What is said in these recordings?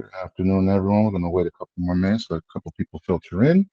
Good afternoon, everyone. We're going to wait a couple more minutes, let a couple people filter in.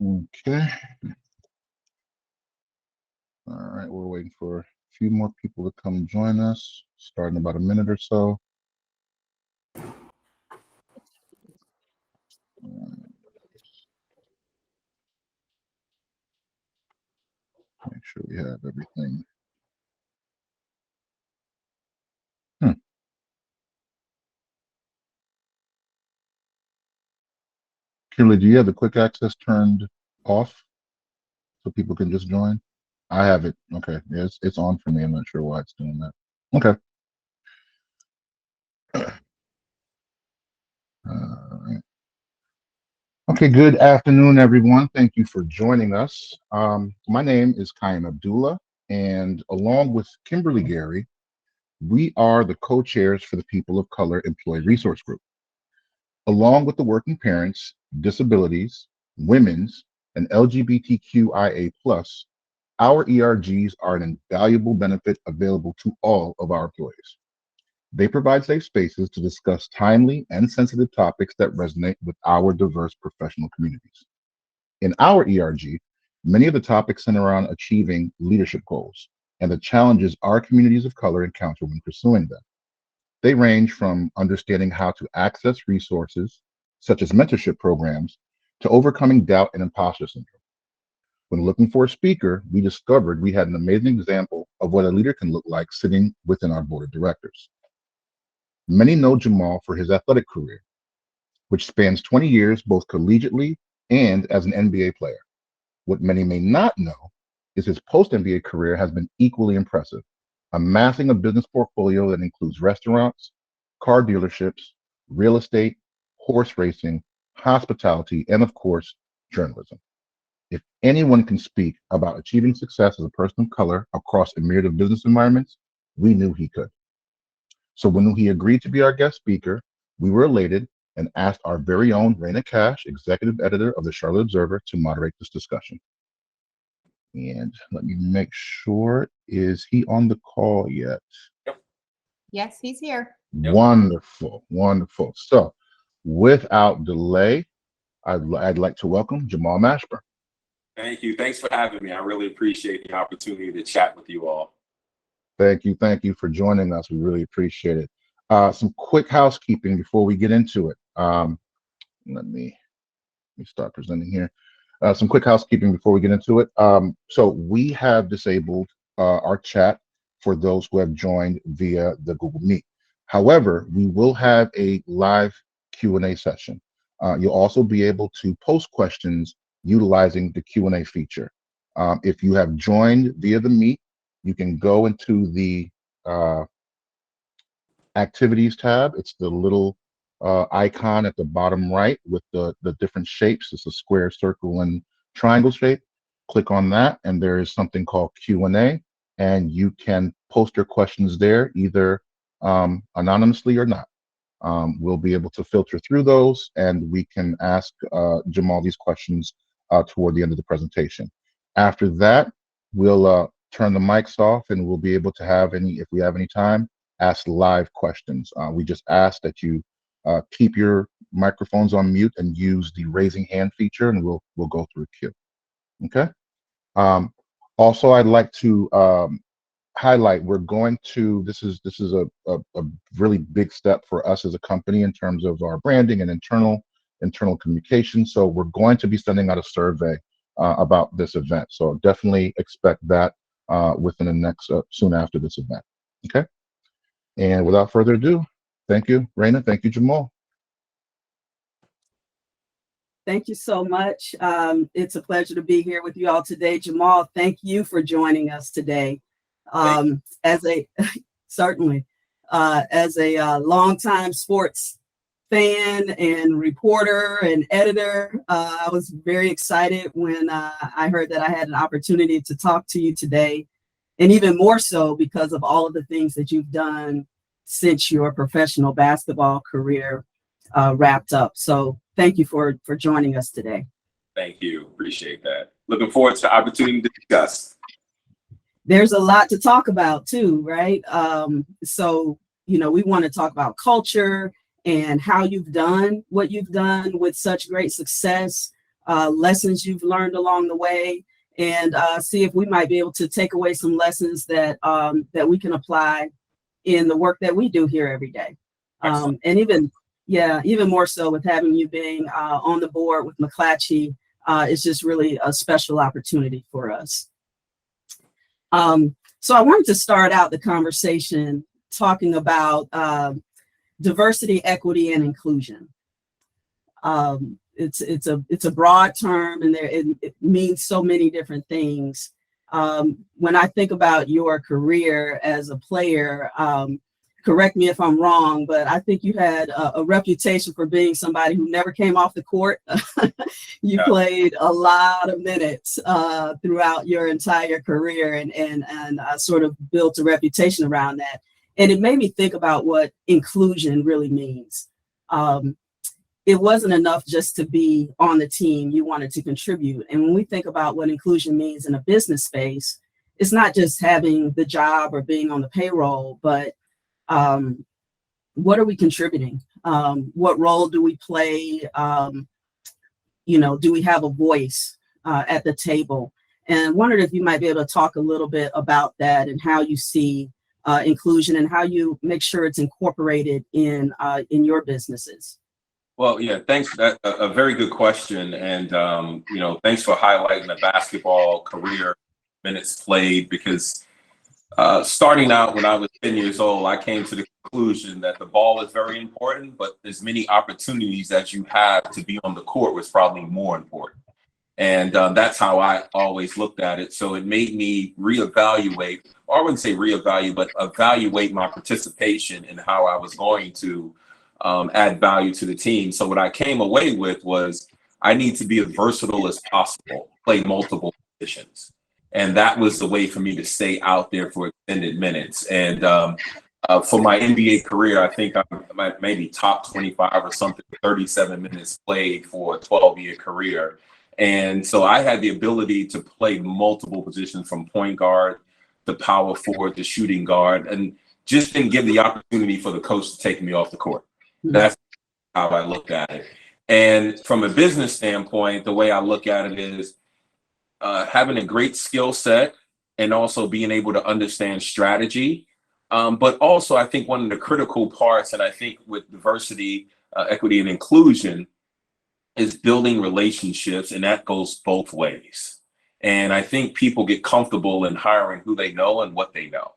Okay. All right. We're waiting for a few more people to come join us, starting in about a minute or so. Make sure we have everything. Kimberly, do you have the quick access turned off so people can just join? I have it. Okay. Yeah, it's on for me. I'm not sure why it's doing that. Okay. All right. Okay, good afternoon, everyone. Thank you for joining us. My name is Kaim Abdullah, and along with Kimberly Gary, we are the co-chairs for the People of Color Employee Resource Group. Along with the working parents, disabilities, women's, and LGBTQIA+, our ERGs are an invaluable benefit available to all of our employees. They provide safe spaces to discuss timely and sensitive topics that resonate with our diverse professional communities. In our ERG, many of the topics center around achieving leadership goals and the challenges our communities of color encounter when pursuing them. They range from understanding how to access resources, such as mentorship programs, to overcoming doubt and imposter syndrome. When looking for a speaker, we discovered we had an amazing example of what a leader can look like sitting within our board of directors. Many know Jamal for his athletic career, which spans 20 years both collegiately and as an NBA player. What many may not know is his post-NBA career has been equally impressive, amassing a business portfolio that includes restaurants, car dealerships, real estate, horse racing, hospitality, and of course, journalism. If anyone can speak about achieving success as a person of color across a myriad of business environments, we knew he could. So when he agreed to be our guest speaker, we were elated and asked our very own Rana Cash, executive editor of the Charlotte Observer, to moderate this discussion. And let me make sure, is he on the call yet? Yes, he's here. Wonderful, wonderful. So without delay, I'd like to welcome Jamal Mashburn. Thank you. Thanks for having me. I really appreciate the opportunity to chat with you all. Thank you for joining us. We really appreciate it. Some quick housekeeping before we get into it. Let me start presenting here. Some quick housekeeping before we get into it. So we have disabled our chat for those who have joined via the Google Meet. However, we will have a live Q&A session. You'll also be able to post questions utilizing the Q&A feature. If you have joined via the Meet, you can go into the Activities tab. It's the little icon at the bottom right with the different shapes. It's a square, circle, and triangle shape. Click on that, and there is something called Q&A, and you can post your questions there, either anonymously or not. We'll be able to filter through those, and we can ask Jamal these questions toward the end of the presentation. After that, we'll turn the mics off, and we'll be able to have if we have any time, ask live questions. We just ask that you keep your microphones on mute and use the raising hand feature, and we'll go through a queue. Okay. Also, I'd like to highlight, we're going to, this is a really big step for us as a company in terms of our branding and internal communication. So we're going to be sending out a survey about this event. So definitely expect that within the next, soon after this event. Okay. And without further ado, thank you, Rana. Thank you, Jamal. Thank you so much. It's a pleasure to be here with you all today. Jamal, thank you for joining us today. As a certainly as a longtime sports fan and reporter and editor, I was very excited when I heard that I had an opportunity to talk to you today, and even more so because of all of the things that you've done since your professional basketball career wrapped up. So thank you for joining us today. Thank you. Appreciate that. Looking forward to the opportunity to discuss. There's a lot to talk about too, right? So, we want to talk about culture and how you've done what you've done with such great success, lessons you've learned along the way, and see if we might be able to take away some lessons that we can apply in the work that we do here every day. And even more so with having you being on the board with McClatchy, it's just really a special opportunity for us. So I wanted to start out the conversation talking about diversity, equity, and inclusion. It's a broad term, and it means so many different things. When I think about your career as a player, correct me if I'm wrong, but I think you had a reputation for being somebody who never came off the court. You played a lot of minutes throughout your entire career and sort of built a reputation around that. And it made me think about what inclusion really means. It wasn't enough just to be on the team. You wanted to contribute. And when we think about what inclusion means in a business space, it's not just having the job or being on the payroll, but what are we contributing? What role do we play? Do we have a voice at the table? And wondered if you might be able to talk a little bit about that and how you see inclusion and how you make sure it's incorporated in your businesses. Well, yeah, thanks. That's a very good question. And, thanks for highlighting the basketball career minutes played, because starting out when I was 10 years old, I came to the conclusion that the ball is very important, but as many opportunities as you have to be on the court was probably more important. And that's how I always looked at it. So it made me reevaluate, or I wouldn't say reevaluate, but evaluate my participation in how I was going to add value to the team. So what I came away with was I need to be as versatile as possible, play multiple positions. And that was the way for me to stay out there for extended minutes. And for my NBA career, I think I'm maybe top 25 or something, 37 minutes played for a 12-year career. And so I had the ability to play multiple positions, from point guard to power forward to shooting guard, and just didn't give the opportunity for the coach to take me off the court. That's how I looked at it. And from a business standpoint, the way I look at it is having a great skill set and also being able to understand strategy. But also, I think one of the critical parts, and I think with diversity, equity, and inclusion, is building relationships, and that goes both ways. And I think people get comfortable in hiring who they know and what they know.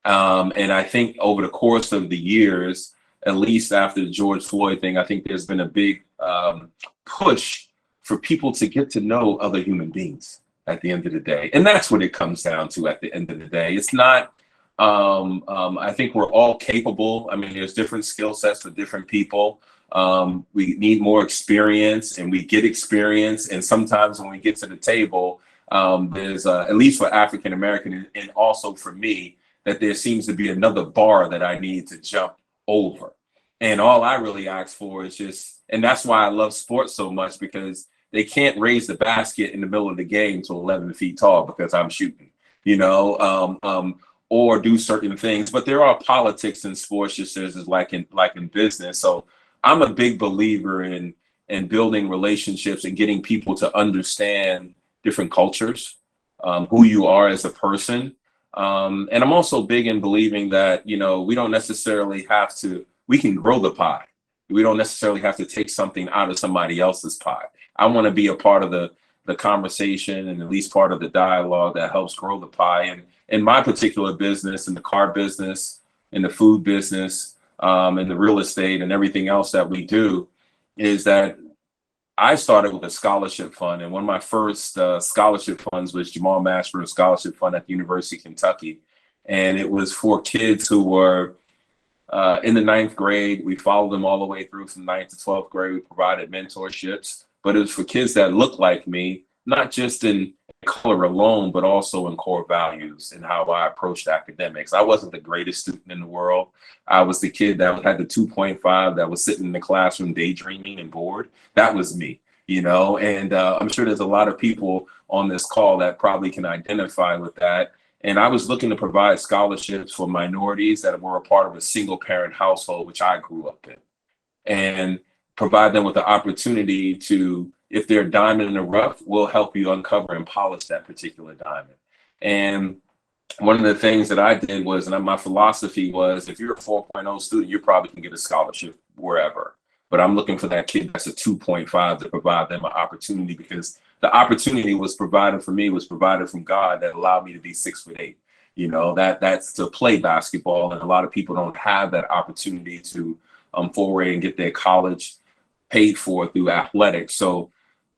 And I think over the course of the years, at least after the George Floyd thing, I think there's been a big push for people to get to know other human beings at the end of the day. And that's what it comes down to at the end of the day. It's not, I think we're all capable. I mean, there's different skill sets for different people. We need more experience, and we get experience. And sometimes when we get to the table, there's, at least for African American and also for me, that there seems to be another bar that I need to jump over. And all I really ask for is just, and that's why I love sports so much, because they can't raise the basket in the middle of the game to 11 feet tall because I'm shooting, or do certain things. But there are politics in sports, just as like in business. So I'm a big believer in building relationships and getting people to understand different cultures, who you are as a person, And I'm also big in believing that, we don't necessarily have to, we can grow the pie. We don't necessarily have to take something out of somebody else's pie. I want to be a part of the conversation and at least part of the dialogue that helps grow the pie. And in my particular business, in the car business, in the food business, in the real estate and everything else that we do, is that I started with a scholarship fund. And one of my first scholarship funds was Jamal Mashburn Scholarship Fund at the University of Kentucky. And it was for kids who were in the ninth grade. We followed them all the way through from ninth to 12th grade. We provided mentorships, but it was for kids that looked like me, not just in color alone, but also in core values and how I approached academics. I wasn't the greatest student in the world. I was the kid that had the 2.5 that was sitting in the classroom daydreaming and bored. That was me, and I'm sure there's a lot of people on this call that probably can identify with that. And I was looking to provide scholarships for minorities that were a part of a single parent household, which I grew up in, and provide them with the opportunity to, if they're a diamond in the rough, we'll help you uncover and polish that particular diamond. And one of the things that I did was, and my philosophy was, if you're a 4.0 student, you probably can get a scholarship wherever. But I'm looking for that kid that's a 2.5 to provide them an opportunity, because the opportunity was provided for me, was provided from God, that allowed me to be 6'8". That's to play basketball. And a lot of people don't have that opportunity to foray and get their college paid for through athletics. So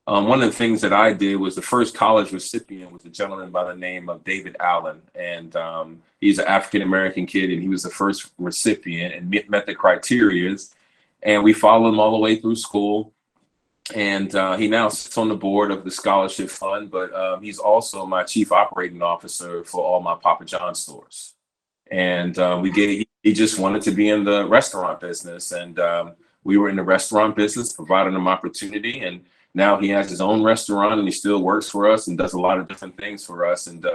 one of the things that I did was, the first college recipient was a gentleman by the name of David Allen. And he's an African-American kid, and he was the first recipient and met the criteria. And we followed him all the way through school. And he now sits on the board of the scholarship fund, but he's also my chief operating officer for all my Papa John stores. And he just wanted to be in the restaurant business. And we were in the restaurant business, providing him opportunity. And now he has his own restaurant, and he still works for us and does a lot of different things for us. And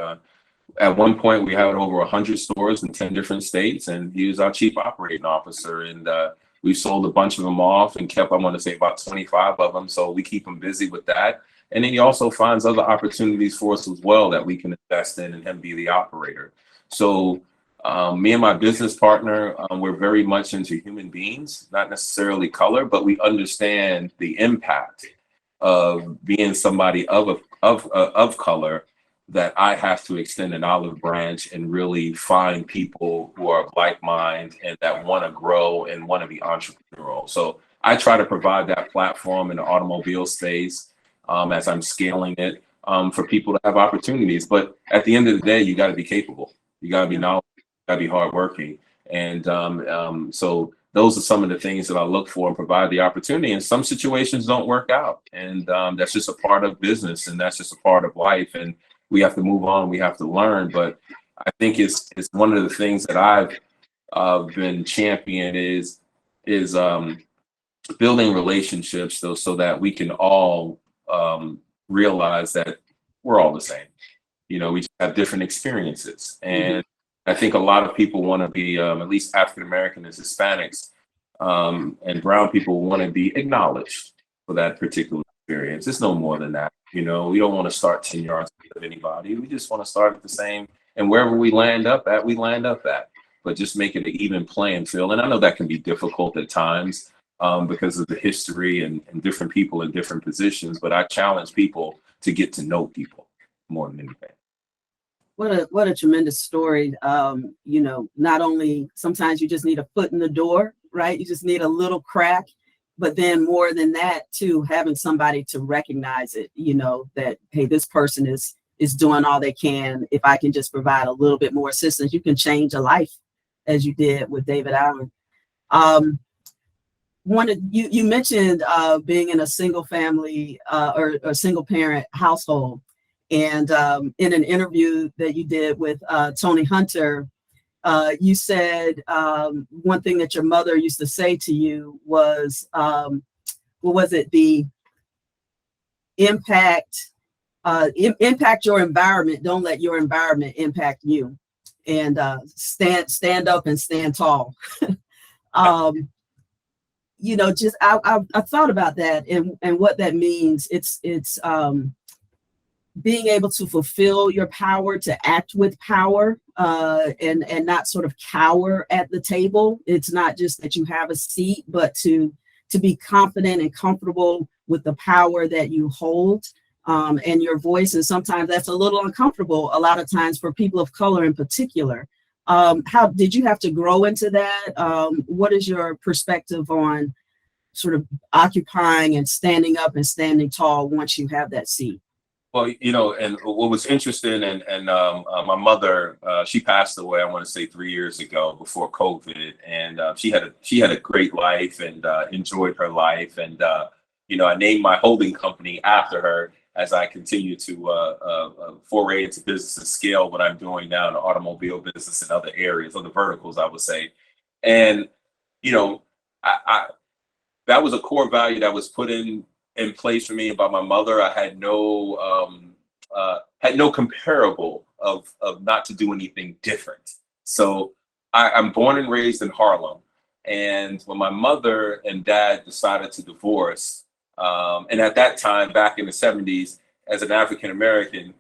at one point, we had over 100 stores in 10 different states, and he was our chief operating officer. And we sold a bunch of them off and kept, I want to say, about 25 of them. So we keep him busy with that. And then he also finds other opportunities for us as well that we can invest in and him be the operator. So me and my business partner, we're very much into human beings, not necessarily color, but we understand the impact of being somebody of color, that I have to extend an olive branch and really find people who are of like mind and that want to grow and want to be entrepreneurial. So I try to provide that platform in the automobile space as I'm scaling it for people to have opportunities. But at the end of the day, you got to be capable. You got to be knowledgeable. You got to be hardworking. And so those are some of the things that I look for and provide the opportunity. And some situations don't work out. And that's just a part of business, and that's just a part of life. And we have to move on. We have to learn. But I think it's one of the things that I've been champion is building relationships, so that we can all realize that we're all the same. We just have different experiences. And I think a lot of people want to be, at least African American and Hispanics and brown people, want to be acknowledged for that particular experience. It's no more than that. We don't want to start 10 yards ahead of anybody. We just want to start at the same, and wherever we land up at, we land up at. But just make it an even playing field. And I know that can be difficult at times because of the history and different people in different positions. But I challenge people to get to know people more than anything. What a tremendous story. Not only sometimes you just need a foot in the door, right? You just need a little crack. But then more than that, too, having somebody to recognize it, that, hey, this person is doing all they can. If I can just provide a little bit more assistance, you can change a life, as you did with David Allen. You mentioned being in a single family or a single parent household. And in an interview that you did with Tony Hunter, you said one thing that your mother used to say to you was, what was it? The impact your environment. Don't let your environment impact you. And stand up and stand tall. I thought about that and what that means. It's being able to fulfill your power, to act with power, and not sort of cower at the table. It's not just that you have a seat, but to be confident and comfortable with the power that you hold, and your voice. And sometimes that's a little uncomfortable, a lot of times for people of color in particular. How did you have to grow into that? What is your perspective on sort of occupying and standing up and standing tall once you have that seat? Well, and what was interesting, and my mother, she passed away, I want to say 3 years ago before COVID, and she had a great life and enjoyed her life, and I named my holding company after her as I continue to foray into business and scale what I'm doing now in the automobile business and other areas, other verticals, I would say, and I that was a core value that was put in place for me by my mother. I had no comparable of not to do anything different. So I'm born and raised in Harlem, and when my mother and dad decided to divorce, and at that time back in the 70s, as an African American,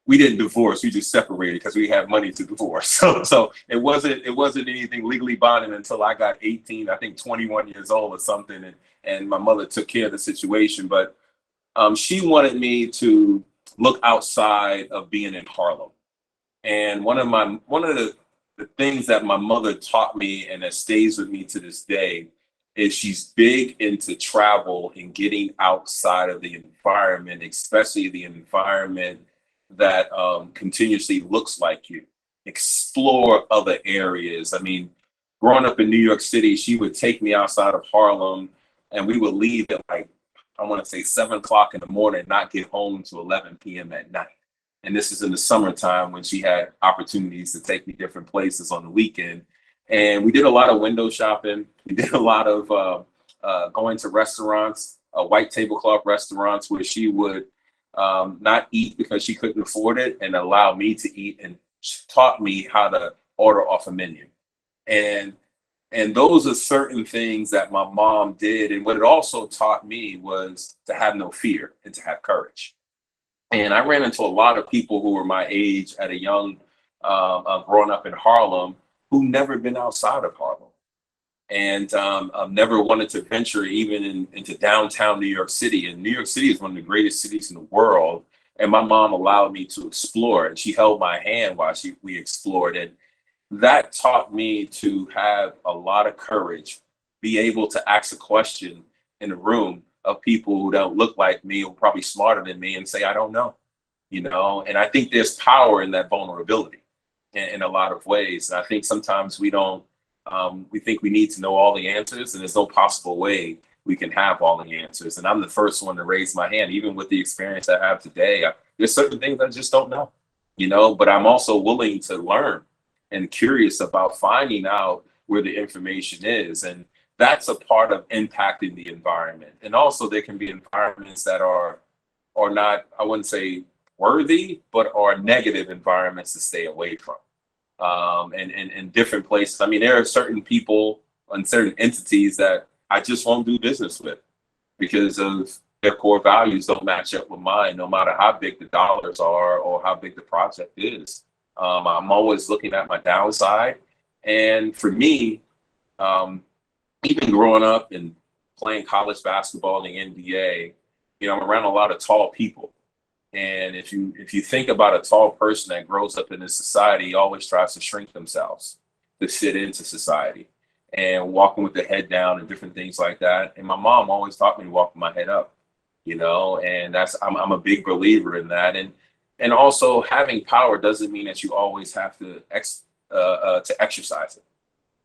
we didn't divorce, we just separated because we had money to divorce. So it wasn't anything legally binding until I got 18, I think 21 years old or something, and my mother took care of the situation. But she wanted me to look outside of being in Harlem. And one of the things that my mother taught me and that stays with me to this day is she's big into travel and getting outside of the environment, especially the environment that continuously looks like you. Explore other areas. I mean, growing up in New York City, she would take me outside of Harlem, and we would leave at like, I want to say 7 o'clock in the morning, not get home to 11 p.m. at night. And this is in the summertime when she had opportunities to take me different places on the weekend. And we did a lot of window shopping. We did a lot of going to restaurants, white tablecloth restaurants, where she would not eat because she couldn't afford it and allow me to eat, and taught me how to order off a menu. And those are certain things that my mom did. And what it also taught me was to have no fear and to have courage. And I ran into a lot of people who were my age at a young, growing up in Harlem, who never been outside of Harlem, and never wanted to venture even into downtown New York City. And New York City is one of the greatest cities in the world. And my mom allowed me to explore, and she held my hand while we explored. And that taught me to have a lot of courage, be able to ask a question in a room of people who don't look like me or probably smarter than me, and say, I don't know, and I think there's power in that vulnerability in a lot of ways. And I think sometimes we don't, we think we need to know all the answers, and there's no possible way we can have all the answers. And I'm the first one to raise my hand, even with the experience I have today. There's certain things I just don't know, but I'm also willing to learn and curious about finding out where the information is. And that's a part of impacting the environment. And also there can be environments that are not, I wouldn't say worthy, but are negative environments to stay away from. And different places. I mean, there are certain people and certain entities that I just won't do business with because of their core values don't match up with mine, no matter how big the dollars are or how big the project is. I'm always looking at my downside. And for me, even growing up and playing college basketball in the NBA, I'm around a lot of tall people. And if you think about a tall person that grows up in this society, always tries to shrink themselves to fit into society and walking with the head down and different things like that. And my mom always taught me to walk with my head up, and I'm a big believer in that. And also having power doesn't mean that you always have to exercise it,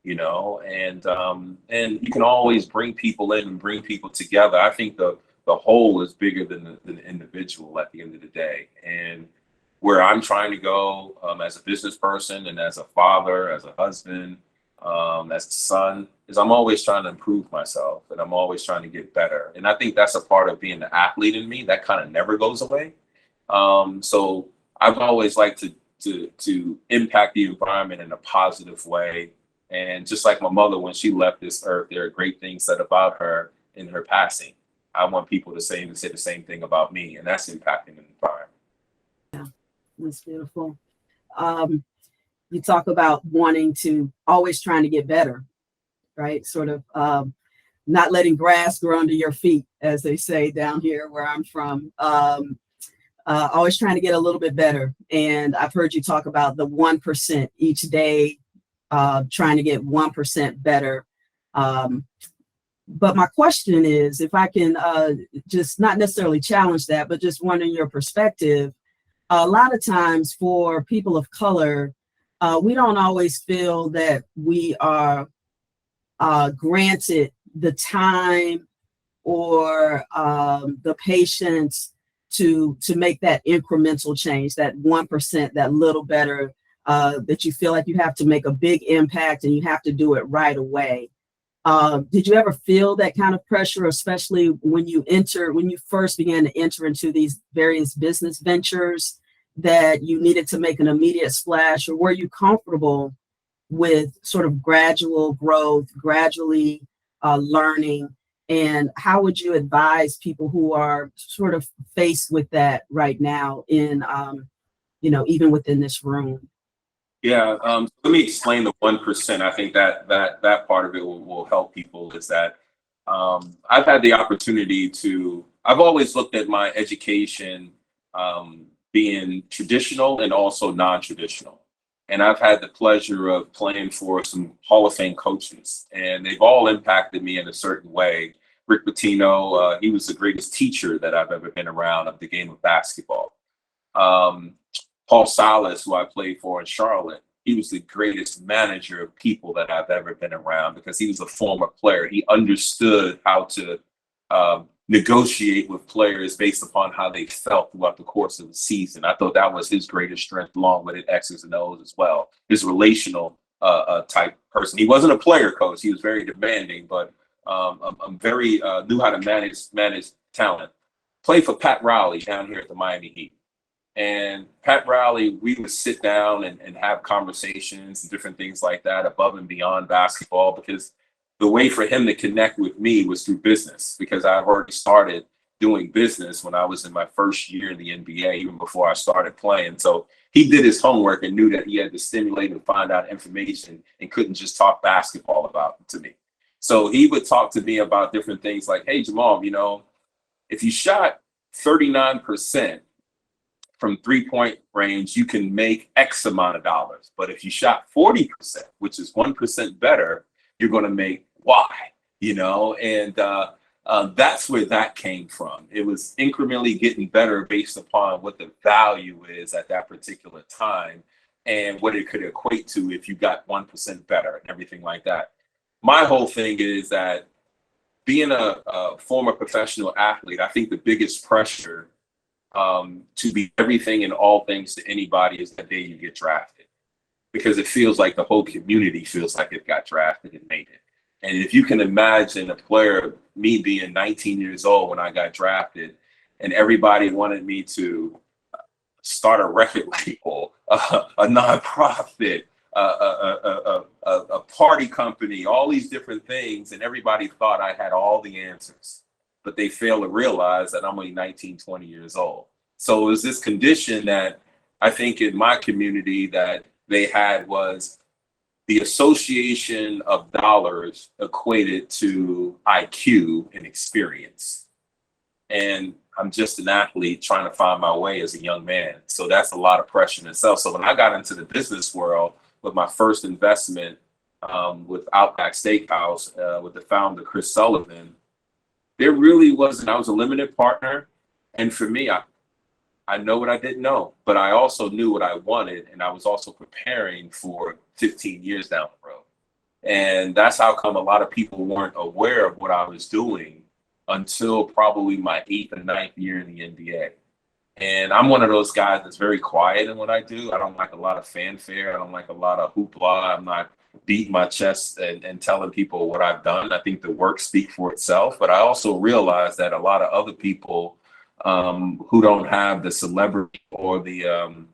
and you can always bring people in and bring people together. I think the whole is bigger than the individual at the end of the day. And where I'm trying to go as a business person and as a father, as a husband, as a son, is I'm always trying to improve myself, and I'm always trying to get better. And I think that's a part of being the athlete in me that kind of never goes away. So I've always liked to impact the environment in a positive way. And just like my mother, when she left this earth, there are great things said about her in her passing. I want people to say the same thing about me, and that's impacting the environment. That's beautiful. You talk about wanting to always trying to get better, right? Sort of not letting grass grow under your feet, as they say down here where I'm from. Always trying to get a little bit better. And I've heard you talk about the 1% each day, trying to get 1% better. But my question is, if I can just not necessarily challenge that, but just wondering your perspective. A lot of times for people of color, we don't always feel that we are granted the time or the patience to make that incremental change, that 1%, that little better, that you feel like you have to make a big impact and you have to do it right away. Did you ever feel that kind of pressure, especially when you first began to enter into these various business ventures, that you needed to make an immediate splash, or were you comfortable with sort of gradual growth, gradually learning? And how would you advise people who are sort of faced with that right now in, even within this room? Yeah, let me explain the 1%. I think that part of it will help people is that I've had the opportunity I've always looked at my education being traditional and also non-traditional. And I've had the pleasure of playing for some Hall of Fame coaches, and they've all impacted me in a certain way. Rick Pitino, he was the greatest teacher that I've ever been around of the game of basketball. Paul Silas, who I played for in Charlotte, he was the greatest manager of people that I've ever been around because he was a former player. He understood how to negotiate with players based upon how they felt throughout the course of the season. I thought that was his greatest strength, along with his X's and O's as well. His relational type person. He wasn't a player coach. He was very demanding, but I'm very knew how to manage talent. Played for Pat Riley down here at the Miami Heat. And Pat Riley, we would sit down and have conversations and different things like that above and beyond basketball, because the way for him to connect with me was through business, because I've already started doing business when I was in my first year in the NBA, even before I started playing. So he did his homework and knew that he had to stimulate and find out information and couldn't just talk basketball about it to me. So he would talk to me about different things like, hey, Jamal, if you shot 39% from 3-point range, you can make X amount of dollars. But if you shot 40%, which is 1% better, you're going to make Y, and that's where that came from. It was incrementally getting better based upon what the value is at that particular time and what it could equate to if you got 1% better and everything like that. My whole thing is that being a former professional athlete, I think the biggest pressure to be everything and all things to anybody is the day you get drafted, because it feels like the whole community feels like it got drafted and made it. And if you can imagine a player, me being 19 years old when I got drafted, and everybody wanted me to start a record label, a nonprofit, a party company, all these different things, and everybody thought I had all the answers, but they fail to realize that I'm only 19, 20 years old. So it was this condition that I think in my community that they had was the association of dollars equated to IQ and experience. And I'm just an athlete trying to find my way as a young man. So that's a lot of pressure in itself. So when I got into the business world with my first investment with Outback Steakhouse, with the founder, Chris Sullivan, there really wasn't, I was a limited partner. And for me, I know what I didn't know, but I also knew what I wanted. And I was also preparing for 15 years down the road. And that's how come a lot of people weren't aware of what I was doing until probably my 8th and 9th year in the NBA. And I'm one of those guys that's very quiet in what I do. I don't like a lot of fanfare. I don't like a lot of hoopla. I'm not beating my chest and telling people what I've done. I think the work speaks for itself. But I also realize that a lot of other people who don't have the celebrity or the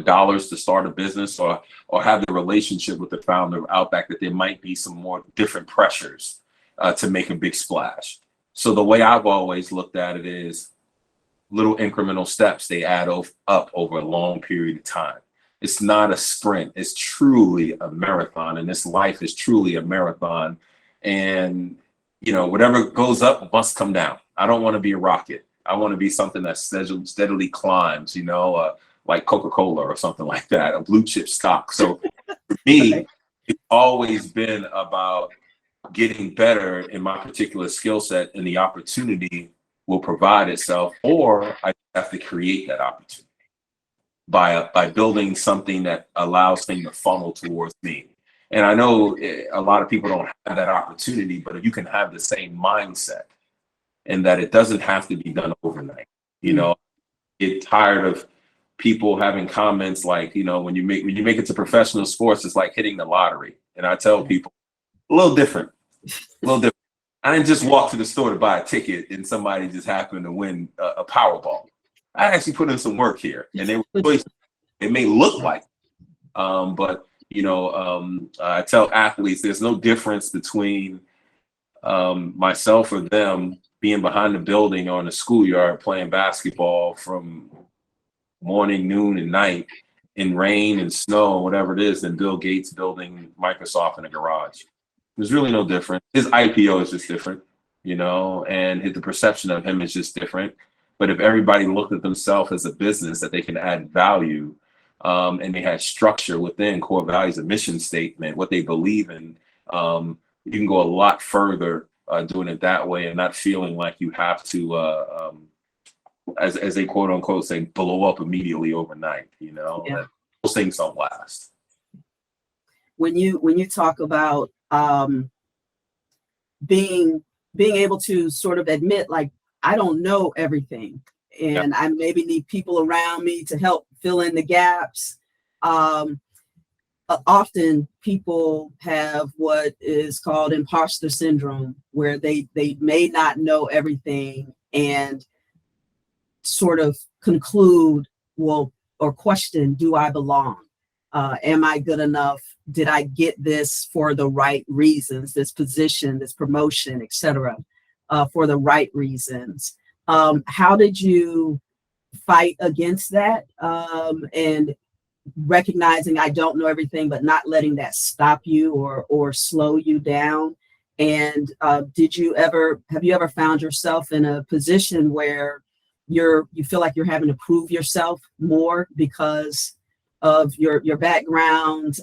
dollars to start a business or have the relationship with the founder of Outback, that there might be some more different pressures to make a big splash. So the way I've always looked at it is, little incremental steps, they add up over a long period of time. It's not a sprint. It's truly a marathon, and this life is truly a marathon. And, you know, whatever goes up must come down. I don't want to be a rocket. I want to be something that steadily climbs, you know, like Coca-Cola or something like that, a blue chip stock. So for me, it's always been about getting better in my particular skill set, and the opportunity will provide itself, or I have to create that opportunity by building something that allows things to funnel towards me. And I know a lot of people don't have that opportunity, but you can have the same mindset, and that it doesn't have to be done overnight. You know, get tired of people having comments like, you know, when you make it to professional sports, it's like hitting the lottery. And I tell people, a little different. I didn't just walk to the store to buy a ticket and somebody just happened to win a Powerball. I actually put in some work here, and they were choices. It may look like, but you know, I tell athletes there's no difference between myself or them being behind the building or in the schoolyard playing basketball from morning, noon, and night in rain and snow, whatever it is, than Bill Gates building Microsoft in a garage. There's really no difference. His IPO is just different, you know, and the perception of him is just different. But if everybody looked at themselves as a business that they can add value, and they had structure within core values, a mission statement, what they believe in, you can go a lot further doing it that way and not feeling like you have to, as they quote unquote say, blow up immediately overnight. You know, those things don't last. When you talk about being able to sort of admit, like, I don't know everything, and I maybe need people around me to help fill in the gaps. Often people have what is called imposter syndrome, where they may not know everything and sort of conclude, well, or question, do I belong? Am I good enough? Did I get this for the right reasons, this position, this promotion, etc., for the right reasons? How did you fight against that, and recognizing I don't know everything, but not letting that stop you or slow you down? And have you ever found yourself in a position where you feel like you're having to prove yourself more because of your background,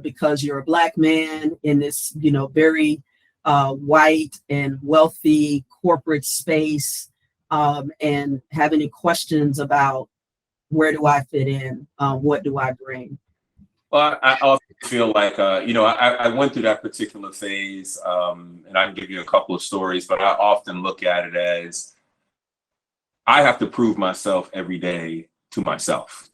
because you're a Black man in this, you know, very white and wealthy corporate space, and have any questions about where do I fit in? What do I bring? Well, I also feel like, you know, I went through that particular phase, and I can give you a couple of stories, but I often look at it as I have to prove myself every day to myself.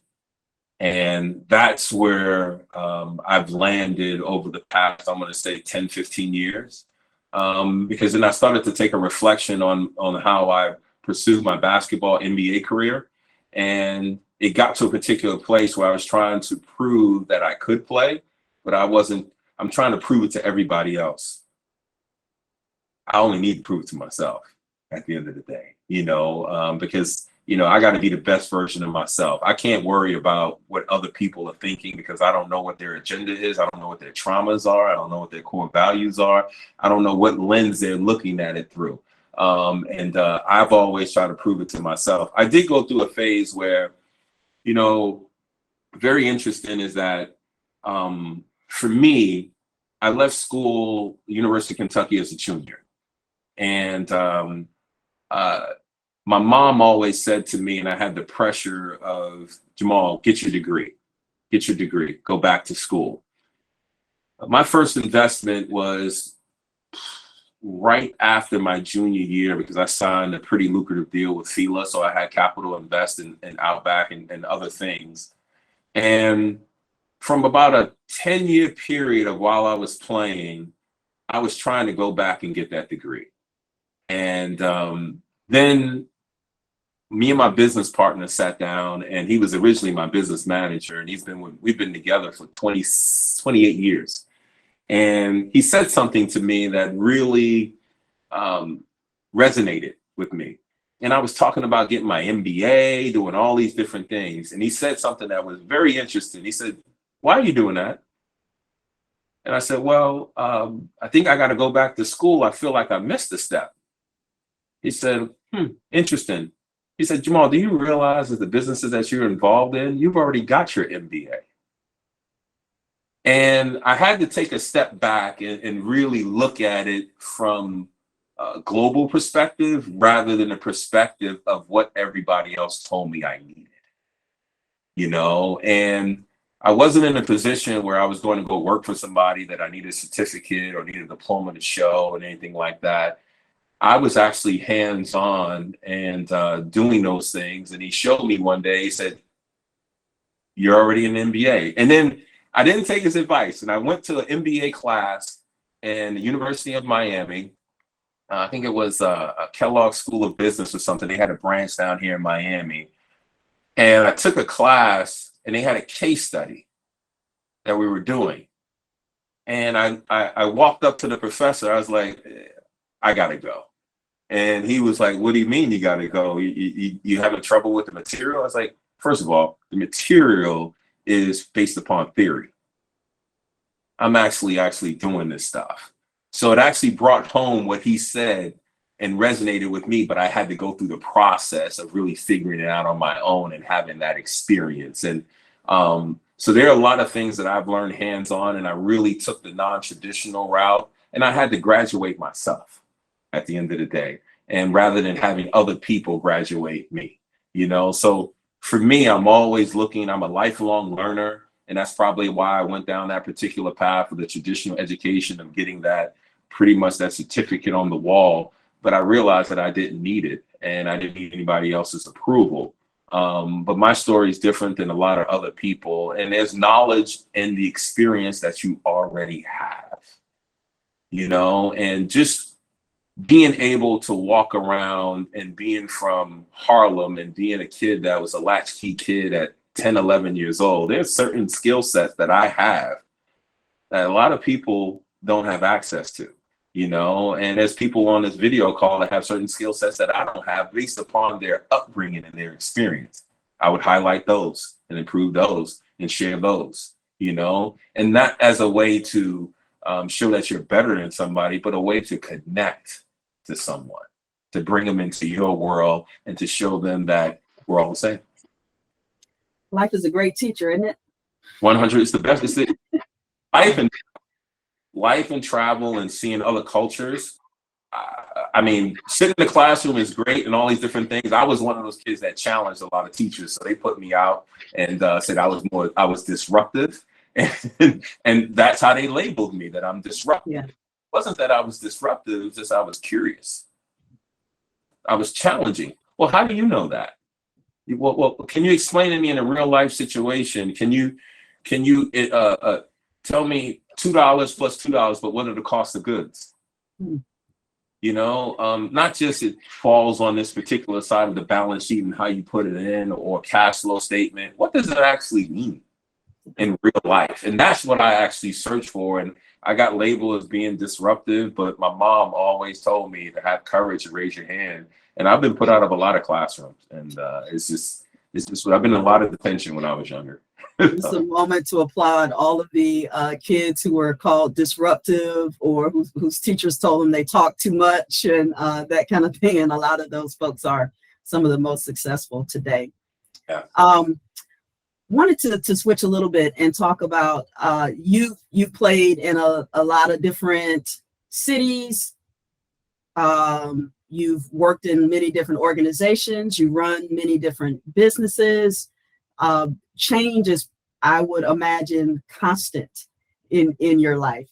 And that's where I've landed over the past, I'm going to say 10, 15 years. Because then I started to take a reflection on how I pursued my basketball NBA career. And it got to a particular place where I was trying to prove that I could play, but I'm trying to prove it to everybody else. I only need to prove it to myself at the end of the day, you know, because, you know, I got to be the best version of myself. I can't worry about what other people are thinking because I don't know what their agenda is. I don't know what their traumas are. I don't know what their core values are. I don't know what lens they're looking at it through. And I've always tried to prove it to myself. I did go through a phase where, you know, very interesting is that for me, I left school, University of Kentucky, as a junior. And my mom always said to me, and I had the pressure of, Jamal, get your degree, go back to school. My first investment was right after my junior year because I signed a pretty lucrative deal with FILA. So I had capital to invest in Outback and other things. And from about a 10-year period of while I was playing, I was trying to go back and get that degree. And then me and my business partner sat down, and he was originally my business manager, and we've been together for 28 years. And he said something to me that really resonated with me. And I was talking about getting my MBA, doing all these different things. And he said something that was very interesting. He said, "Why are you doing that?" And I said, "Well, I think I got to go back to school. I feel like I missed a step." He said, interesting. He said, "Jamal, do you realize that the businesses that you're involved in, you've already got your MBA?" And I had to take a step back and really look at it from a global perspective rather than a perspective of what everybody else told me I needed, and I wasn't in a position where I was going to go work for somebody that I needed a certificate or needed a diploma to show and anything like that. I was actually hands-on and doing those things. And he showed me one day, he said, "You're already an MBA." And then I didn't take his advice. And I went to an MBA class in the University of Miami. I think it was a Kellogg School of Business or something. They had a branch down here in Miami. And I took a class and they had a case study that we were doing. And I walked up to the professor. I was like, "I got to go." And he was like, "What do you mean you got to go? You having trouble with the material?" I was like, "First of all, the material is based upon theory. I'm actually doing this stuff." So it actually brought home what he said and resonated with me, but I had to go through the process of really figuring it out on my own and having that experience. And so there are a lot of things that I've learned hands-on, and I really took the non-traditional route, and I had to graduate myself at the end of the day. And rather than having other people graduate me, so for me, I'm always looking, I'm a lifelong learner. And that's probably why I went down that particular path of the traditional education of getting that pretty much that certificate on the wall. But I realized that I didn't need it and I didn't need anybody else's approval. But my story is different than a lot of other people. And there's knowledge and the experience that you already have, and just being able to walk around and being from Harlem and being a kid that was a latchkey kid at 10, 11 years old, there's certain skill sets that I have that a lot of people don't have access to, and there's people on this video call that have certain skill sets that I don't have based upon their upbringing and their experience. I would highlight those and improve those and share those, and not as a way to show that you're better than somebody, but a way to connect to someone, to bring them into your world and to show them that we're all the same. Life is a great teacher, isn't it? 100 is the best. It's the life and travel and seeing other cultures. I mean, sitting in the classroom is great and all these different things. I was one of those kids that challenged a lot of teachers, so they put me out and said I was disruptive, and that's how they labeled me, that I'm disruptive. Yeah. It wasn't that I was disruptive, it was just I was curious. I was challenging. Well, how do you know that? Well, can you explain to me in a real life situation? Can you tell me $2 plus $2, but what are the cost of goods? Not just it falls on this particular side of the balance sheet and how you put it in or cash flow statement. What does it actually mean in real life? And that's what I actually search for. And I got labeled as being disruptive, but my mom always told me to have courage and raise your hand. And I've been put out of a lot of classrooms, and it's just I've been in a lot of detention when I was younger. It's a moment to applaud all of the kids who were called disruptive or whose teachers told them they talk too much and that kind of thing. And a lot of those folks are some of the most successful today. Yeah. Wanted to switch a little bit and talk about you've played in a lot of different cities. You've worked in many different organizations. You run many different businesses. Change is, I would imagine, constant in your life.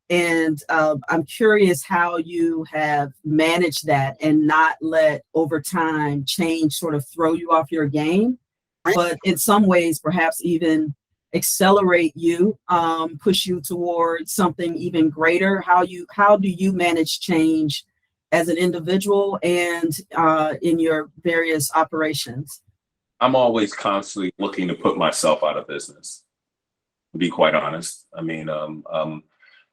And I'm curious how you have managed that and not let over time change sort of throw you off your game, but in some ways perhaps even accelerate you, push you towards something even greater. How do you manage change as an individual and in your various operations? I'm always constantly looking to put myself out of business, to be quite honest. I mean,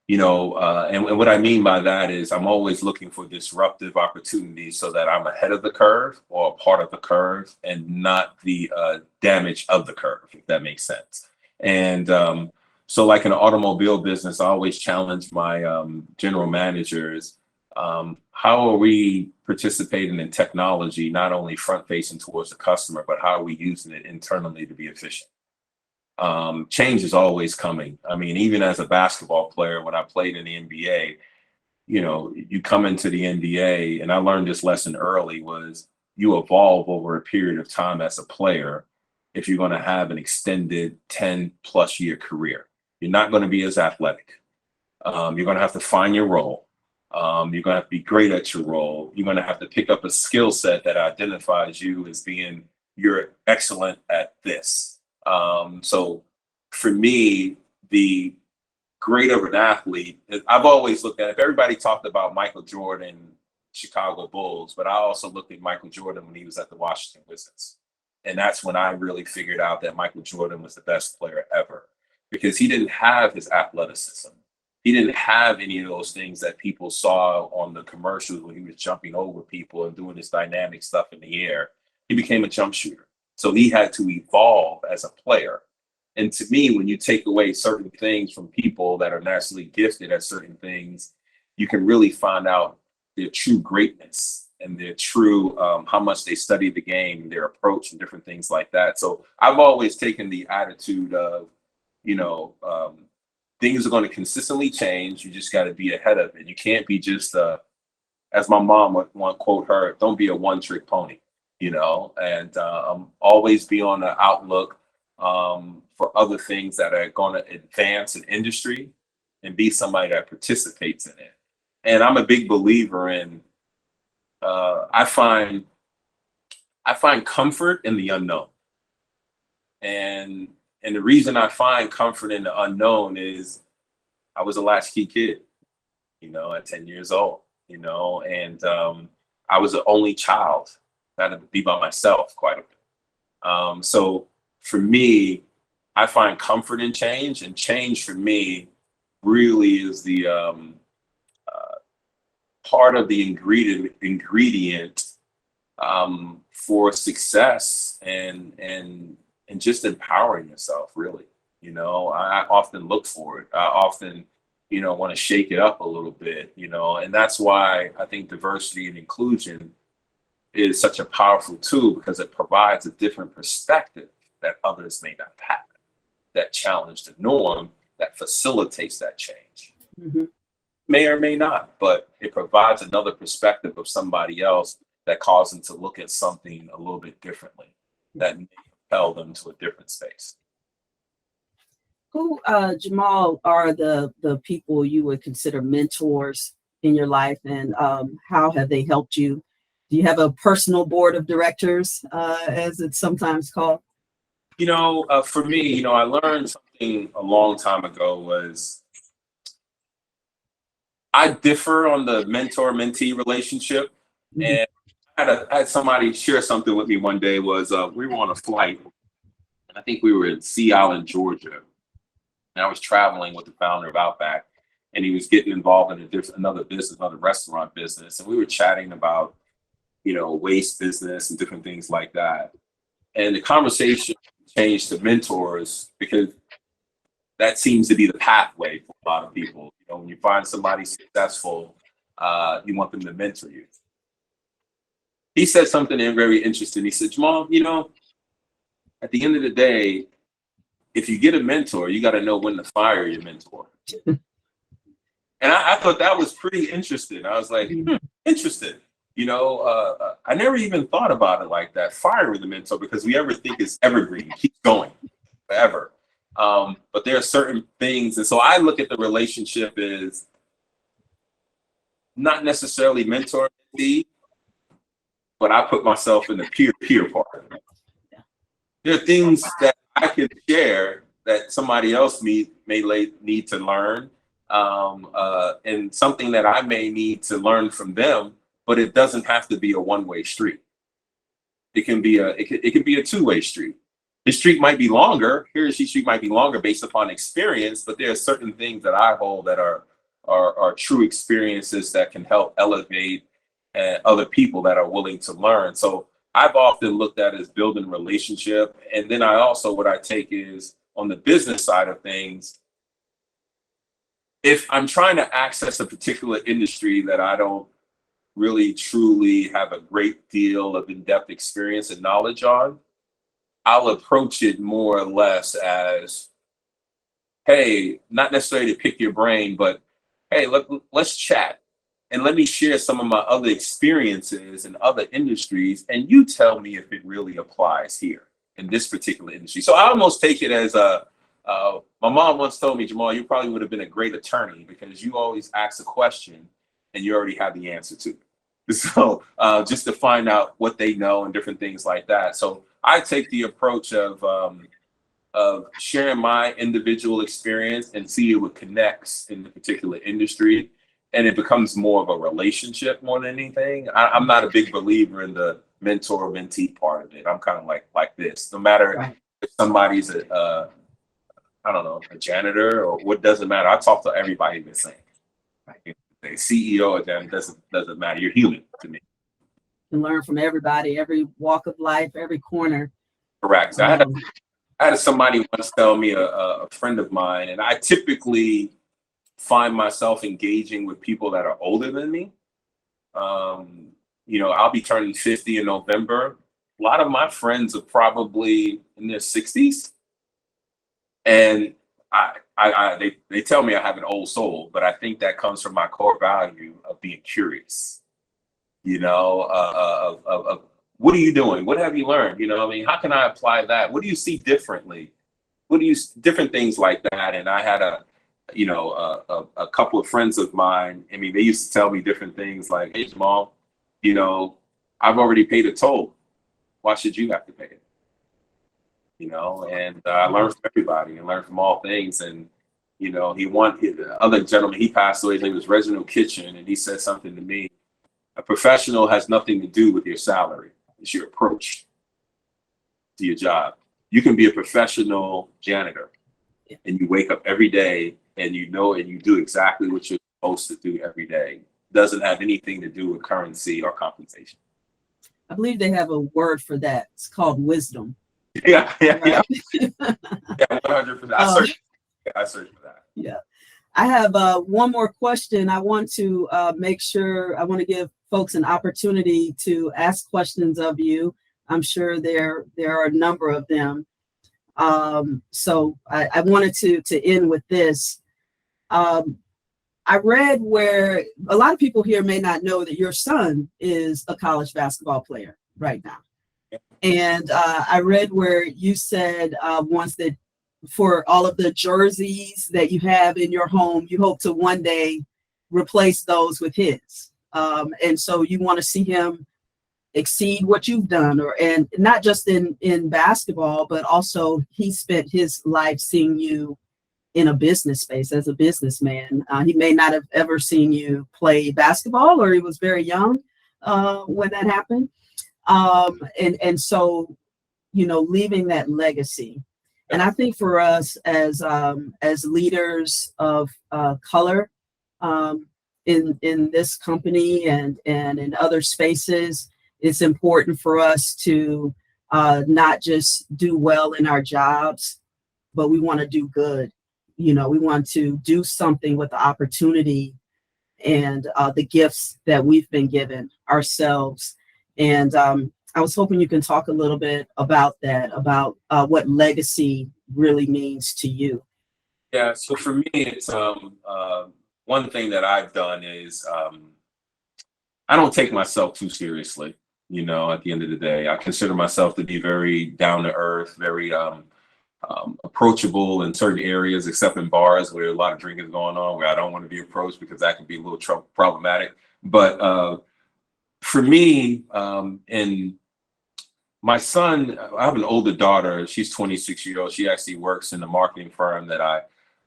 And what I mean by that is I'm always looking for disruptive opportunities so that I'm ahead of the curve or a part of the curve and not the damage of the curve, if that makes sense. And so like in the automobile business, I always challenge my general managers, how are we participating in technology, not only front facing towards the customer, but how are we using it internally to be efficient? Change is always coming. I mean, even as a basketball player, when I played in the NBA, you come into the NBA, and I learned this lesson early, was you evolve over a period of time as a player if you're going to have an extended 10 plus year career. You're not going to be as athletic. You're going to have to find your role. You're going to have to be great at your role. You're going to have to pick up a skill set that identifies you as being, you're excellent at this. So for me, the greater of an athlete, I've always looked at, if everybody talked about Michael Jordan, Chicago Bulls, but I also looked at Michael Jordan when he was at the Washington Wizards. And that's when I really figured out that Michael Jordan was the best player ever, because he didn't have his athleticism. He didn't have any of those things that people saw on the commercials when he was jumping over people and doing this dynamic stuff in the air. He became a jump shooter. So he had to evolve as a player. And to me, when you take away certain things from people that are naturally gifted at certain things, you can really find out their true greatness and their true, how much they study the game, their approach and different things like that. So I've always taken the attitude of, things are going to consistently change. You just got to be ahead of it. You can't be just, as my mom would quote her, don't be a one-trick pony, and always be on the outlook for other things that are going to advance an industry and be somebody that participates in it. And I'm a big believer in, I find comfort in the unknown. And the reason I find comfort in the unknown is I was a latchkey kid, at 10 years old, and I was the only child. I had to be by myself quite a bit. So for me, I find comfort in change, and change for me really is the part of the ingredient for success and just empowering yourself, really. I often look for it. I often, want to shake it up a little bit, and that's why I think diversity and inclusion is such a powerful tool, because it provides a different perspective that others may not have, that challenge the norm, that facilitates that change. Mm-hmm. May or may not, but it provides another perspective of somebody else that causes them to look at something a little bit differently, that may propel them to a different space. Who, Jamal, are the people you would consider mentors in your life, and how have they helped you? Do you have a personal board of directors, as it's sometimes called? For me, I learned something a long time ago was I differ on the mentor-mentee relationship. Mm-hmm. And I had somebody share something with me one day. Was we were on a flight, and I think we were in Sea Island, Georgia. And I was traveling with the founder of Outback, and he was getting involved in another restaurant business. And we were chatting about, waste business and different things like that. And the conversation changed to mentors, because that seems to be the pathway for a lot of people. When you find somebody successful, you want them to mentor you. He said something very interesting. He said, Jamal, at the end of the day, if you get a mentor, you got to know when to fire your mentor. And I thought that was pretty interesting. I was like, interesting. I never even thought about it like that, firing the mentor, because we ever think it's evergreen, keep going forever. But there are certain things. And so I look at the relationship as not necessarily mentor, but I put myself in the peer-to-peer part. There are things that I can share that somebody else may need to learn, and something that I may need to learn from them, but it doesn't have to be a one-way street. It can be a two-way street. The street might be longer, street might be longer based upon experience, but there are certain things that I hold that are are true experiences that can help elevate other people that are willing to learn. So I've often looked at it as building relationship. And then I also, what I take is on the business side of things, if I'm trying to access a particular industry that I don't really truly have a great deal of in-depth experience and knowledge on, I'll approach it more or less as, hey, not necessarily to pick your brain, but hey, let's chat and let me share some of my other experiences in other industries, and you tell me if it really applies here in this particular industry. So I almost take it as my mom once told me, Jamal, you probably would have been a great attorney because you always ask a question and you already have the answer to it. So just to find out what they know and different things like that. So I take the approach of sharing my individual experience and see what connects in the particular industry. And it becomes more of a relationship more than anything. I'm not a big believer in the mentor mentee part of it. I'm kind of like this. No matter if somebody's I don't know, a janitor or what, doesn't matter. I talk to everybody the same. Right? The CEO or janitor doesn't matter. You're human to me. And learn from everybody, every walk of life, every corner. Correct. So I had somebody once tell me, a friend of mine, and I typically find myself engaging with people that are older than me. I'll be turning 50 in November. A lot of my friends are probably in their 60s. And they tell me I have an old soul, but I think that comes from my core value of being curious, of what are you doing? What have you learned? How can I apply that? What do you see differently? Different things like that. And I had a couple of friends of mine. I mean, they used to tell me different things like, hey, Jamal, I've already paid a toll. Why should you have to pay it? And I learned from everybody and learned from all things. And, the other gentleman, he passed away, his name was Reginald Kitchen, and he said something to me, a professional has nothing to do with your salary. It's your approach to your job. You can be a professional janitor and you wake up every day and and you do exactly what you're supposed to do every day. Doesn't have anything to do with currency or compensation. I believe they have a word for that. It's called wisdom. Yeah. Right? Yeah, 100%. I searched for that. Yeah. I have one more question. I want to give folks an opportunity to ask questions of you. I'm sure there are a number of them. So I wanted to end with this. I read where a lot of people here may not know that your son is a college basketball player right now. And I read where you said once that for all of the jerseys that you have in your home, you hope to one day replace those with his. And so you want to see him exceed what you've done, and not just in basketball, but also he spent his life seeing you in a business space as a businessman. He may not have ever seen you play basketball, or he was very young when that happened. And so, leaving that legacy. And I think for us as leaders of color in this company and in other spaces, it's important for us to not just do well in our jobs, but we want to do good. We want to do something with the opportunity and the gifts that we've been given ourselves. And I was hoping you can talk a little bit about that, about what legacy really means to you. Yeah, so for me, it's one thing that I've done is I don't take myself too seriously. At the end of the day, I consider myself to be very down to earth, very approachable in certain areas, except in bars where a lot of drinking is going on, where I don't want to be approached because that can be a little problematic. But for me, and my son, I have an older daughter. She's 26 years old. She actually works in the marketing firm that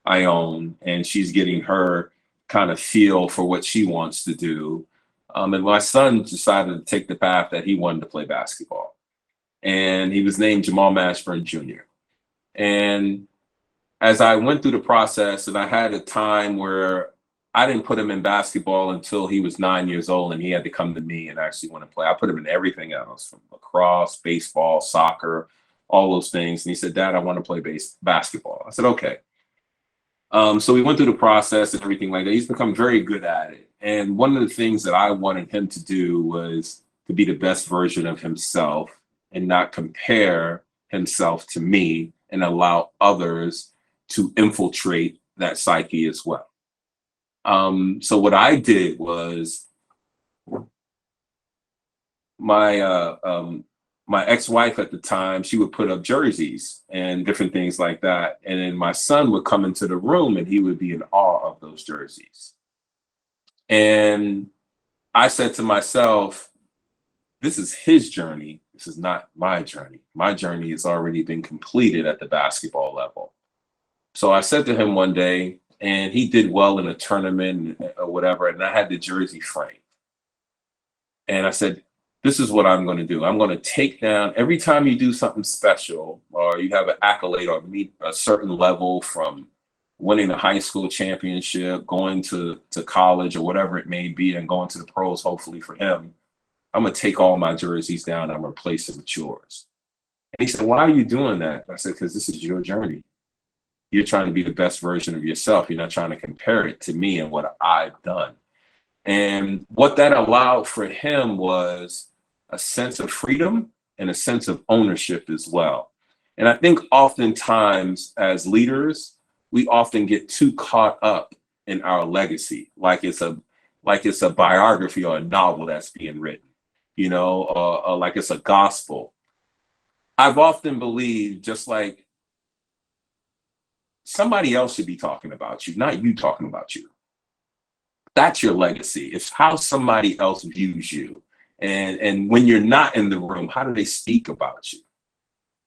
I own, and she's getting her kind of feel for what she wants to do. And my son decided to take the path that he wanted to play basketball. And he was named Jamal Mashburn Jr. And as I went through the process, and I had a time where I didn't put him in basketball until he was 9 years old, and he had to come to me and actually want to play. I put him in everything else, from lacrosse, baseball, soccer, all those things. And he said, "Dad, I want to play basketball." I said, "Okay." So we went through the process and everything like that. He's become very good at it. And one of the things that I wanted him to do was to be the best version of himself and not compare himself to me and allow others to infiltrate that psyche as well. So what I did was my ex-wife at the time, she would put up jerseys and different things like that. And then my son would come into the room and he would be in awe of those jerseys. And I said to myself, this is his journey. This is not my journey. My journey has already been completed at the basketball level. So I said to him one day, and he did well in a tournament or whatever, and I had the jersey frame. And I said, this is what I'm going to do. I'm going to take down every time you do something special or you have an accolade or meet a certain level, from winning a high school championship, going to college or whatever it may be, and going to the pros, hopefully for him. I'm going to take all my jerseys down and I'm going to replace them with yours. And he said, why are you doing that? I said, because this is your journey. You're trying to be the best version of yourself. You're not trying to compare it to me and what I've done. And what that allowed for him was a sense of freedom and a sense of ownership as well. And I think oftentimes as leaders, we often get too caught up in our legacy, like it's a biography or a novel that's being written, or like it's a gospel. I've often believed, just like, somebody else should be talking about you, not you talking about you. That's your legacy. It's how somebody else views you. And when you're not in the room, how do they speak about you?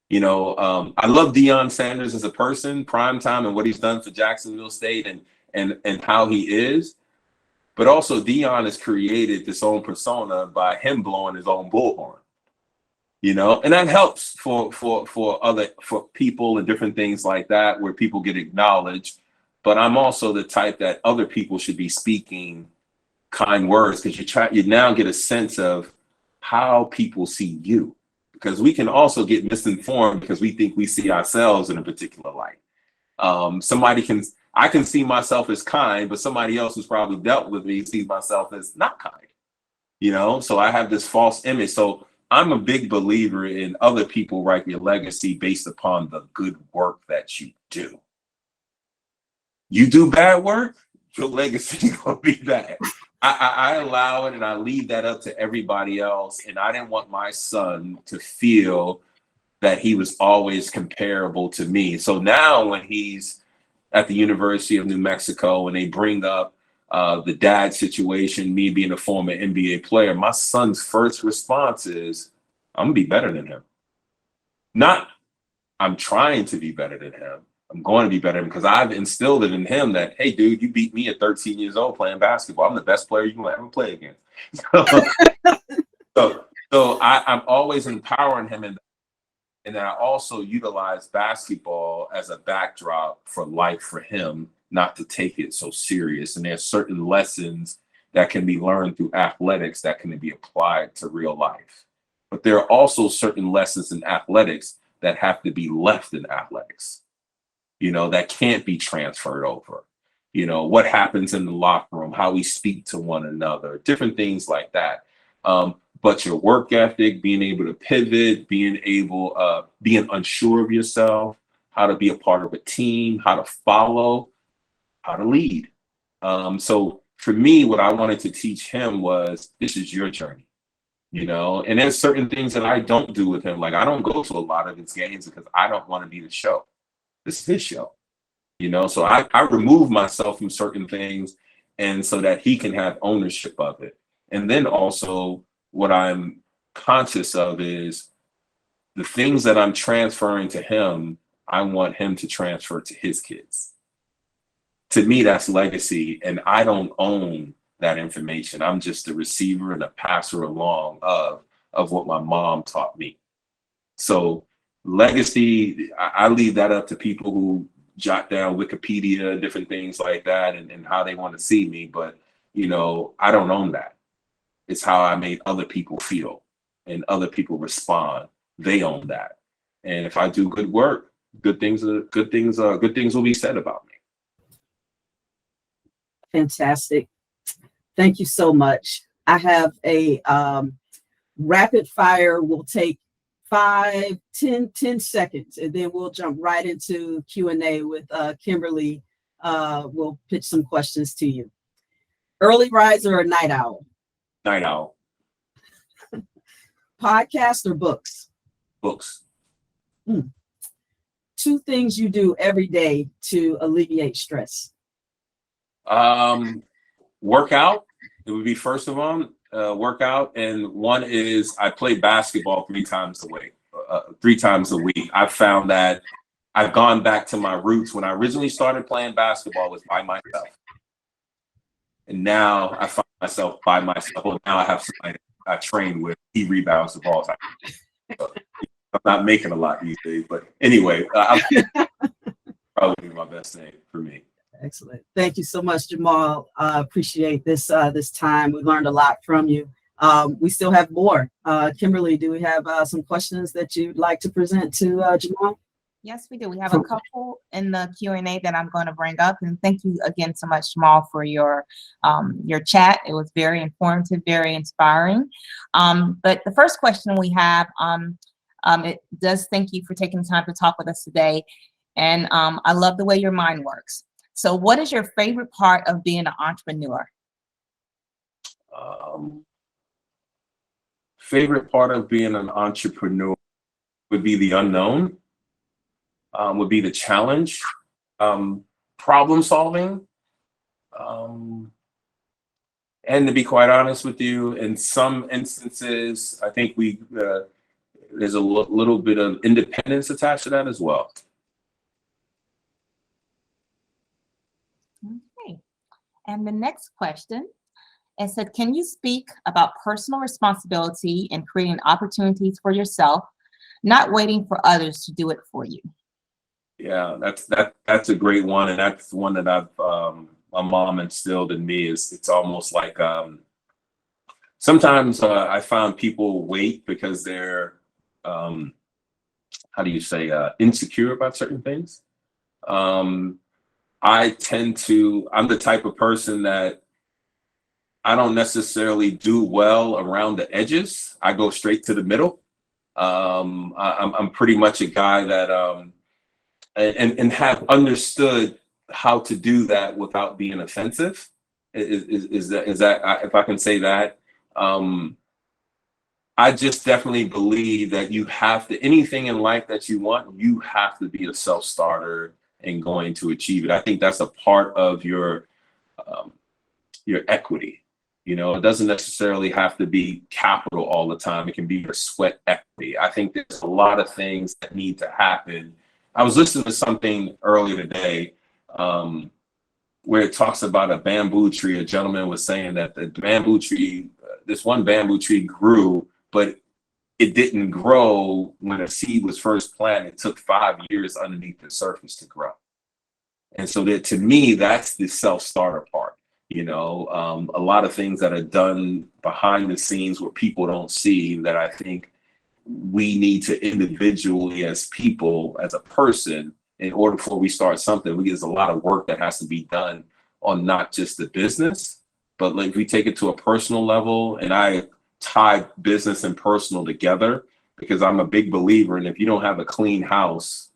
I love Deion Sanders as a person, primetime, and what he's done for Jacksonville State and how he is. But also Deion has created this own persona by him blowing his own bullhorn. And that helps for people and different things like that, where people get acknowledged. But I'm also the type that other people should be speaking kind words, because you now get a sense of how people see you, because we can also get misinformed because we think we see ourselves in a particular light. I can see myself as kind, but somebody else who's probably dealt with me sees myself as not kind. So I have this false image. So I'm a big believer in other people write your legacy based upon the good work that you do. You do bad work, your legacy gonna be bad. I allow it, and I leave that up to everybody else. And I didn't want my son to feel that he was always comparable to me. So now when he's at the University of New Mexico and they bring up the dad situation, me being a former NBA player, my son's first response is, I'm gonna be better than him. Not, I'm trying to be better than him. I'm going to be better, because I've instilled it in him that, hey, dude, you beat me at 13 years old playing basketball. I'm the best player you can ever play against. So I'm always empowering him, and then I also utilize basketball as a backdrop for life for him, not to take it so serious. And there's certain lessons that can be learned through athletics that can be applied to real life. But there are also certain lessons in athletics that have to be left in athletics. That can't be transferred over. What happens in the locker room, how we speak to one another, different things like that. But your work ethic, being able to pivot, being unsure of yourself, how to be a part of a team, how to follow, how to lead. So for me, what I wanted to teach him was, this is your journey. And there's certain things that I don't do with him. Like, I don't go to a lot of his games because I don't want to be the show. This is his show, so I remove myself from certain things, and so that he can have ownership of it. And then also what I'm conscious of is the things that I'm transferring to him, I want him to transfer to his kids. To me, that's legacy, and I don't own that information. I'm just the receiver and a passer along of what my mom taught me. So legacy, I leave that up to people who jot down Wikipedia, different things like that, and how they want to see me. But, you know, I don't own that. It's how I made other people feel and other people respond. They own that. And if I do good work, good things will be said about me. Fantastic. Thank you so much. I have a rapid fire. Will take 5, 10 seconds, and then we'll jump right into Q&A with Kimberly. We'll pitch some questions to you. Early riser or night owl? Night owl. Podcast or books? Books. 2 things you do every day to alleviate stress. Workout. It would be first of all, workout. And one is I play basketball 3 times a week. 3 times a week. I've found that I've gone back to my roots. When I originally started playing basketball, it was by myself. And now I find myself by myself. Well, now I have somebody I train with. He rebounds the balls. I'm not making a lot these days, but anyway, I'll probably do my best thing for me. Excellent. Thank you so much, Jamal. Appreciate this time. We learned a lot from you. We still have more. Kimberly, do we have some questions that you'd like to present to Jamal? Yes, we do. We have a couple in the Q&A that I'm going to bring up. And thank you again so much, Jamal, for your chat. It was very informative, very inspiring. But the first question we have, it does thank you for taking the time to talk with us today. And I love the way your mind works. So what is your favorite part of being an entrepreneur? Favorite part of being an entrepreneur would be the unknown, would be the challenge, problem solving. And to be quite honest with you, in some instances, I think there's a little bit of independence attached to that as well. Okay. And the next question, it said, can you speak about personal responsibility and creating opportunities for yourself, not waiting for others to do it for you? Yeah, that's a great one, and that's one that my mom instilled in me. It's almost like sometimes I find people wait because they're how do you say insecure about certain things. I'm the type of person that I don't necessarily do well around the edges. I go straight to the middle. I'm pretty much a guy that and have understood how to do that without being offensive. Is that if I can say that? I just definitely believe that you have to, anything in life that you want, you have to be a self-starter and going to achieve it. I think that's a part of your equity. You know, it doesn't necessarily have to be capital all the time. It can be your sweat equity. I think there's a lot of things that need to happen. I was listening to something earlier today where it talks about a bamboo tree. A gentleman was saying that the bamboo tree, this one bamboo tree grew, but it didn't grow when a seed was first planted. It took 5 years underneath the surface to grow. And so that, to me, that's the self-starter part. You know, a lot of things that are done behind the scenes where people don't see, that I think we need to individually, as people, as a person, in order before we start something, there's a lot of work that has to be done on not just the business, but like we take it to a personal level. And I tie business and personal together because I'm a big believer in, if you don't have a clean house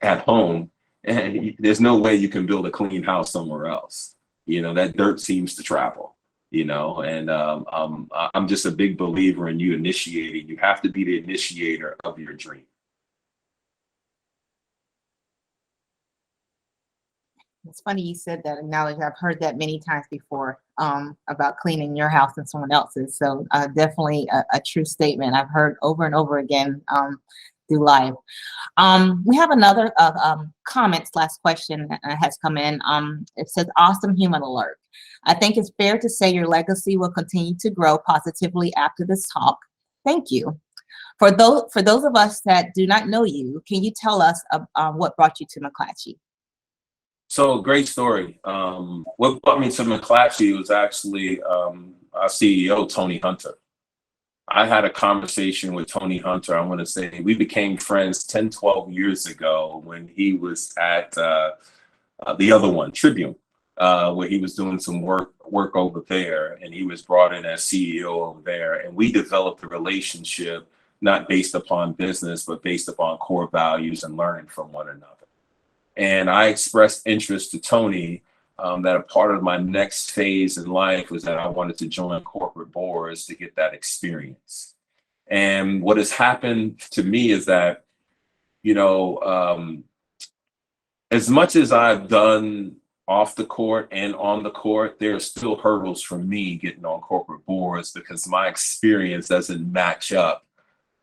at home, and there's no way you can build a clean house somewhere else. You know, that dirt seems to travel, you know, and I'm just a big believer in you initiating. You have to be the initiator of your dream. It's funny you said that analogy. I've heard that many times before about cleaning your house and someone else's. So definitely a true statement I've heard over and over again through life. We have another comment / question has come in. It says, awesome human alert. I think it's fair to say your legacy will continue to grow positively after this talk. Thank you. For those of us that do not know you, can you tell us what brought you to McClatchy? So great story. What brought me to McClatchy was actually our CEO, Tony Hunter. I had a conversation with Tony Hunter. I want to say we became friends 10, 12 years ago when he was at the other one, Tribune, where he was doing some work over there, and he was brought in as CEO over there. And we developed a relationship not based upon business, but based upon core values and learning from one another. And I expressed interest to Tony that a part of my next phase in life was that I wanted to join corporate boards to get that experience. And what has happened to me is that, you know, as much as I've done off the court and on the court, there are still hurdles for me getting on corporate boards because my experience doesn't match up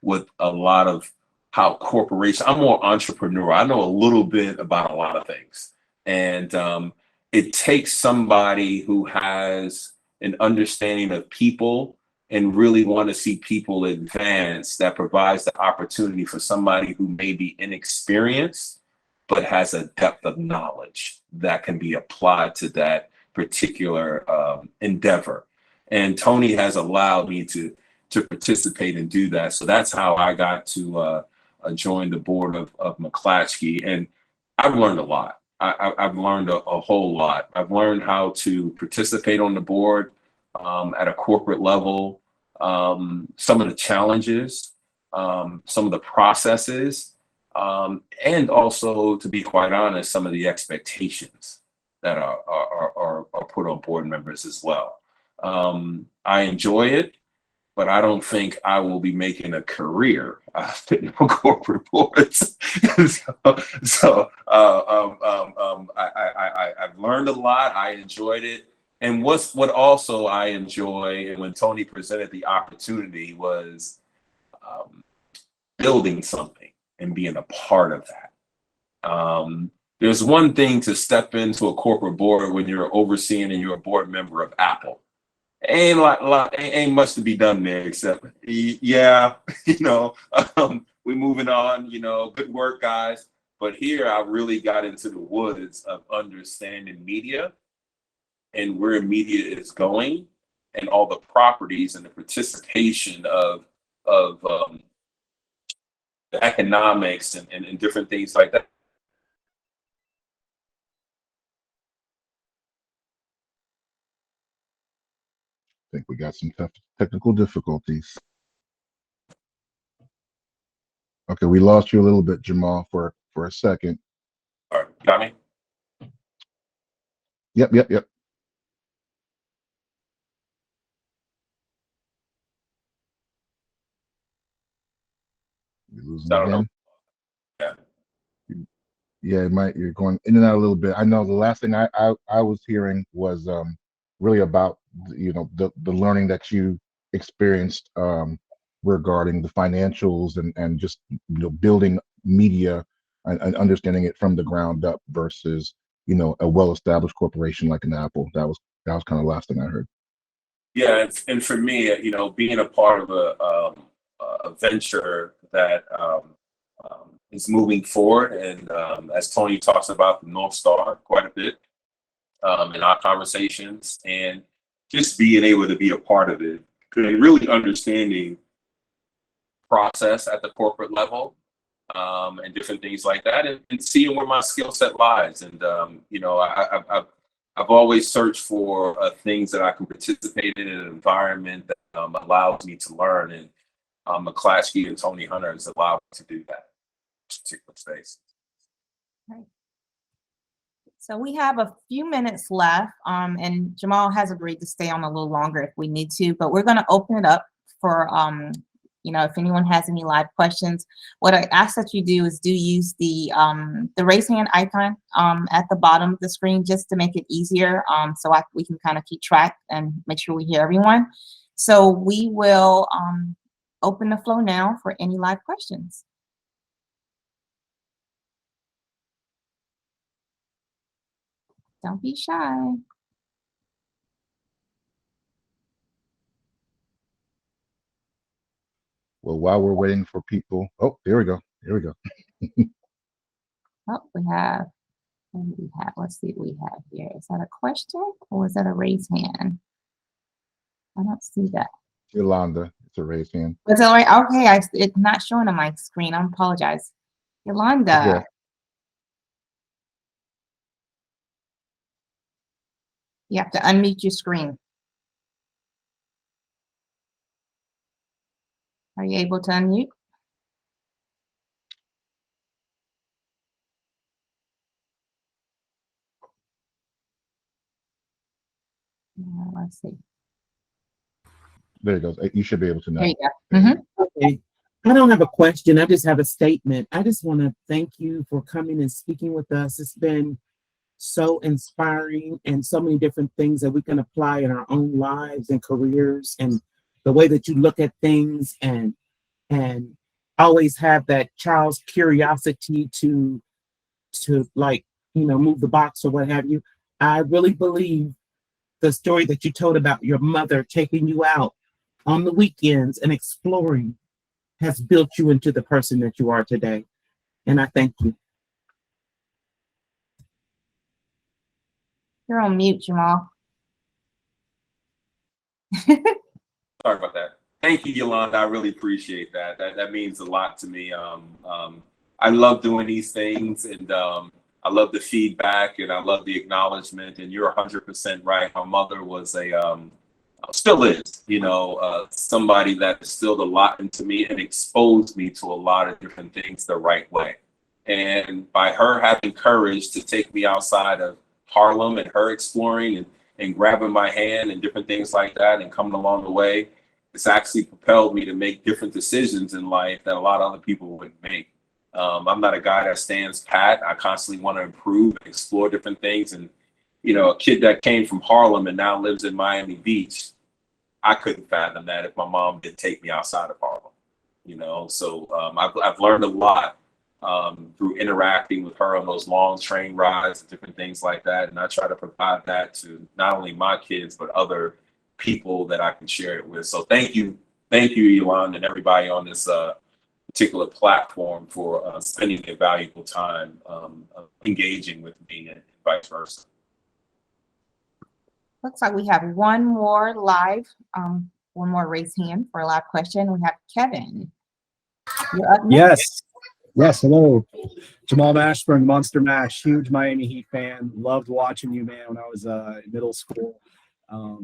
with a lot of how corporations. I'm more entrepreneur. I know a little bit about a lot of things. And it takes somebody who has an understanding of people and really want to see people advance that provides the opportunity for somebody who may be inexperienced but has a depth of knowledge that can be applied to that particular endeavor. And Tony has allowed me to participate and do that. So that's how I got to join the board of McClatchy. And I've learned a lot. I've learned a whole lot. I've learned how to participate on the board at a corporate level, some of the challenges, some of the processes, and also, to be quite honest, some of the expectations that are put on board members as well. I enjoy it, but I don't think I will be making a career in corporate boards. I've learned a lot. I enjoyed it. And what also I enjoy, and when Tony presented the opportunity, was building something and being a part of that. There's one thing to step into a corporate board when you're overseeing and you're a board member of Apple. Ain't much to be done there except, yeah, we're moving on, good work, guys. But here I really got into the woods of understanding media and where media is going and all the properties and the participation of the economics and different things like that. I think we got some technical difficulties. Okay, we lost you a little bit, Jamal, for a second. All right, got me? Yep. You losing I don't know. again? Yeah. Yeah, you're going in and out a little bit. I know the last thing I was hearing was really about the learning that you experienced regarding the financials and just building media and understanding it from the ground up versus a well-established corporation like an Apple. That was kind of the last thing I heard. Yeah, and for me, being a part of a venture that is moving forward, and as Tony talks about the North Star quite a bit in our conversations, and just being able to be a part of it, and really understanding process at the corporate level, and different things like that, and seeing where my skill set lies. And I've always searched for things that I can participate in an environment that allows me to learn, and McClatchy and Tony Hunter has allowed me to do that particular space. Right. So we have a few minutes left, and Jamal has agreed to stay on a little longer if we need to, but we're going to open it up for if anyone has any live questions. What I ask that you do is use the raise hand icon at the bottom of the screen just to make it easier, so we can kind of keep track and make sure we hear everyone. So we will open the floor now for any live questions. Don't be shy. Well, while we're waiting for people, oh, here we go. Here we go. Oh, we have, what do we have? Let's see what we have here. Is that a question or is that a raised hand? I don't see that. Yolanda, it's a raised hand. Is it all right? Okay, it's not showing on my screen. I apologize. Yolanda. Okay. You have to unmute your screen. Are you able to unmute? Let's see. There it goes. You should be able to know. There you go. Mm-hmm. Okay. I don't have a question. I just have a statement. I just want to thank you for coming and speaking with us. It's been so inspiring and so many different things that we can apply in our own lives and careers, and the way that you look at things, and always have that child's curiosity to like, move the box or what have you. I really believe the story that you told about your mother taking you out on the weekends and exploring has built you into the person that you are today. And I thank you. You're on mute, Jamal. Sorry about that. Thank you, Yolanda. I really appreciate that. That means a lot to me. I love doing these things, and I love the feedback, and I love the acknowledgement. And you're 100% right. My mother was still is, somebody that instilled a lot into me and exposed me to a lot of different things the right way. And by her having courage to take me outside of Harlem and her exploring and grabbing my hand and different things like that and coming along the way, it's actually propelled me to make different decisions in life that a lot of other people wouldn't make. I'm not a guy that stands pat. I constantly want to improve and explore different things. And, a kid that came from Harlem and now lives in Miami Beach, I couldn't fathom that if my mom didn't take me outside of Harlem, So I've learned a lot through interacting with her on those long train rides and different things like that. And I try to provide that to not only my kids, but other people that I can share it with. So thank you, Yolanda, and everybody on this particular platform for spending their valuable time engaging with me and vice versa. Looks like we have one more raised hand for a live question. We have Kevin. You're up next. Yes. Hello. Jamal Mashburn, Monster Mash, huge Miami Heat fan. Loved watching you, man, when I was in middle school.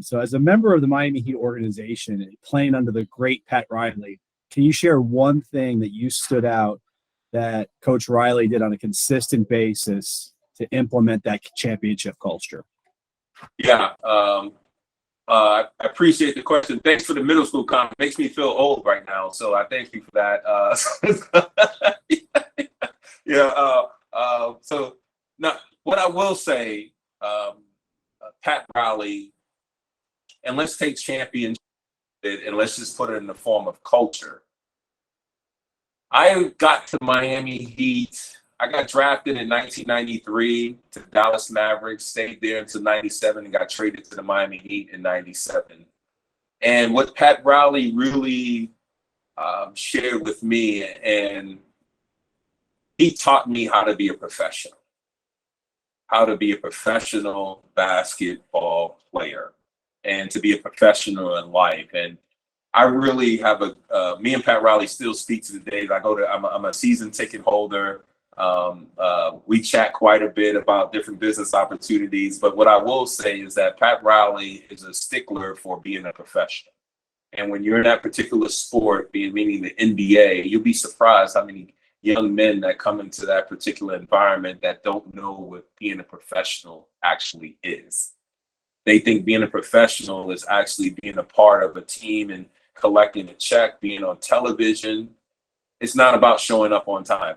So as a member of the Miami Heat organization and playing under the great Pat Riley, can you share one thing that you stood out that Coach Riley did on a consistent basis to implement that championship culture? Yeah, I appreciate the question. Thanks for the middle school comment. Makes me feel old right now, so I thank you for that. So now what I will say, Pat Riley, and let's take championship and let's just put it in the form of culture. I got to Miami Heat. I got drafted in 1993 to Dallas Mavericks, stayed there until 97 and got traded to the Miami Heat in 97. And what Pat Riley really shared with me, and he taught me how to be a professional basketball player, and to be a professional in life. And I really have me and Pat Riley still speak to the day. I'm a season ticket holder. We chat quite a bit about different business opportunities, but what I will say is that Pat Riley is a stickler for being a professional. And when you're in that particular sport, meaning the NBA, you'll be surprised how many young men that come into that particular environment that don't know what being a professional actually is. They think being a professional is actually being a part of a team and collecting a check, being on television. It's not about showing up on time.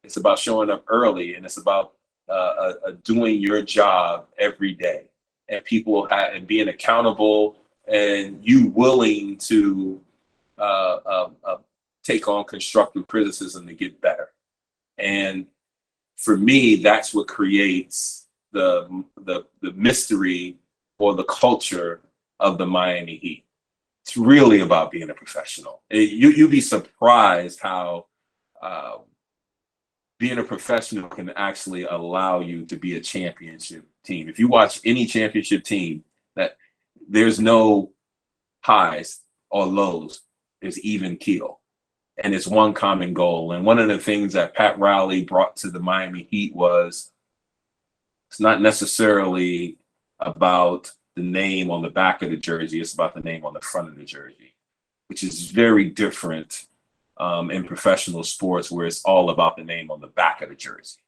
It's about showing up early, and it's about doing your job every day, and and being accountable, and you willing to take on constructive criticism to get better. And for me, that's what creates the mystery or the culture of the Miami Heat. It's really about being a professional. You'd be surprised how being a professional can actually allow you to be a championship team. If you watch any championship team, that there's no highs or lows, there's even keel. And it's one common goal. And one of the things that Pat Riley brought to the Miami Heat was it's not necessarily about the name on the back of the jersey, it's about the name on the front of the jersey, which is very different in professional sports where it's all about the name on the back of the jersey.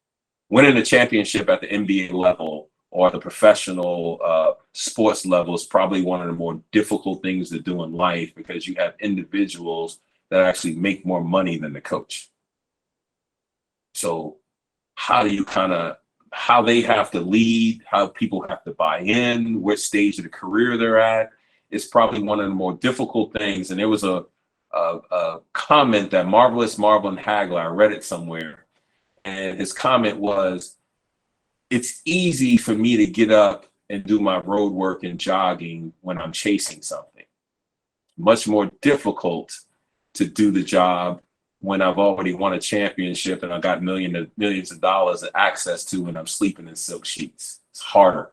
Winning a championship at the NBA level or the professional sports level is probably one of the more difficult things to do in life because you have individuals that actually make more money than the coach. So how do you how they have to lead, how people have to buy in, what stage of the career they're at, is probably one of the more difficult things. And there was a comment that Marvelous Marvin Hagler, I read it somewhere, and his comment was, it's easy for me to get up and do my road work and jogging when I'm chasing something. Much more difficult to do the job when I've already won a championship and I got millions of dollars of access to and I'm sleeping in silk sheets. It's harder,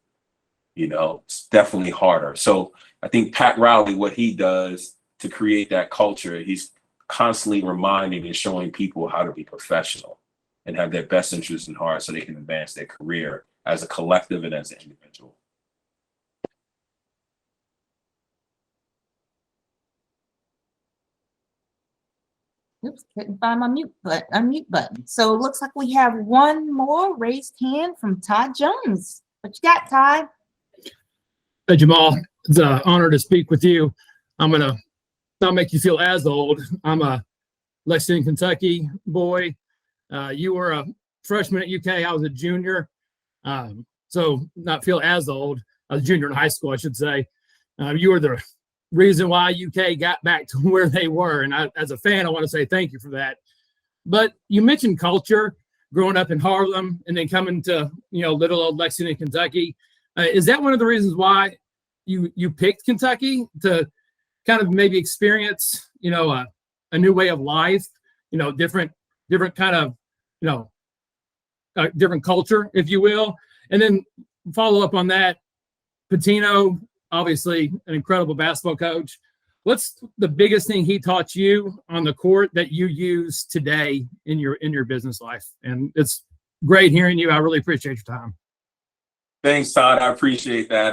it's definitely harder. So I think Pat Riley, what he does to create that culture, he's constantly reminding and showing people how to be professional and have their best interests in heart so they can advance their career as a collective and as an individual. Oops, couldn't find my unmute button. So it looks like we have one more raised hand from Todd Jones. What you got, Todd? Hey, Jamal, it's an honor to speak with you. I'm going to not make you feel as old. I'm a Lexington, Kentucky boy. You were a freshman at UK. I was a junior. So not feel as old. I was a junior in high school, I should say. You were the reason why UK got back to where they were. And as a fan, I want to say thank you for that. But you mentioned culture, growing up in Harlem and then coming to, little old Lexington, Kentucky. Is that one of the reasons why you picked Kentucky to kind of maybe experience, a new way of life, different kind of, different culture, if you will? And then follow up on that, Pitino, obviously an incredible basketball coach. What's the biggest thing he taught you on the court that you use today in your business life? And it's great hearing you. I really appreciate your time. Thanks, Todd. I appreciate that.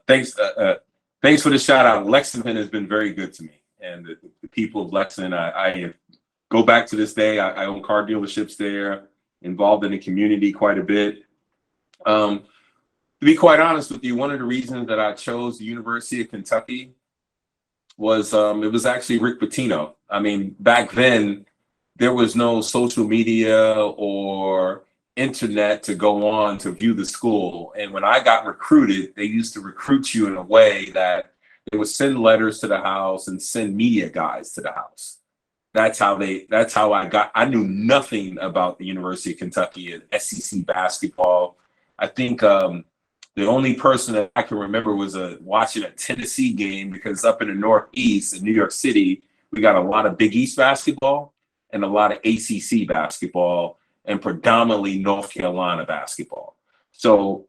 Thanks for the shout out. Lexington has been very good to me, and the people of Lexington. I go back to this day. I own car dealerships there, involved in the community quite a bit. To be quite honest with you, one of the reasons that I chose the University of Kentucky was it was actually Rick Pitino. I mean, back then there was no social media or internet to go on to view the school. And when I got recruited, they used to recruit you in a way that they would send letters to the house and send media guys to the house. That's how I knew nothing about the University of Kentucky and SEC basketball. I think the only person that I can remember was watching a Tennessee game, because up in the Northeast in New York City, we got a lot of Big East basketball and a lot of ACC basketball and predominantly North Carolina basketball. So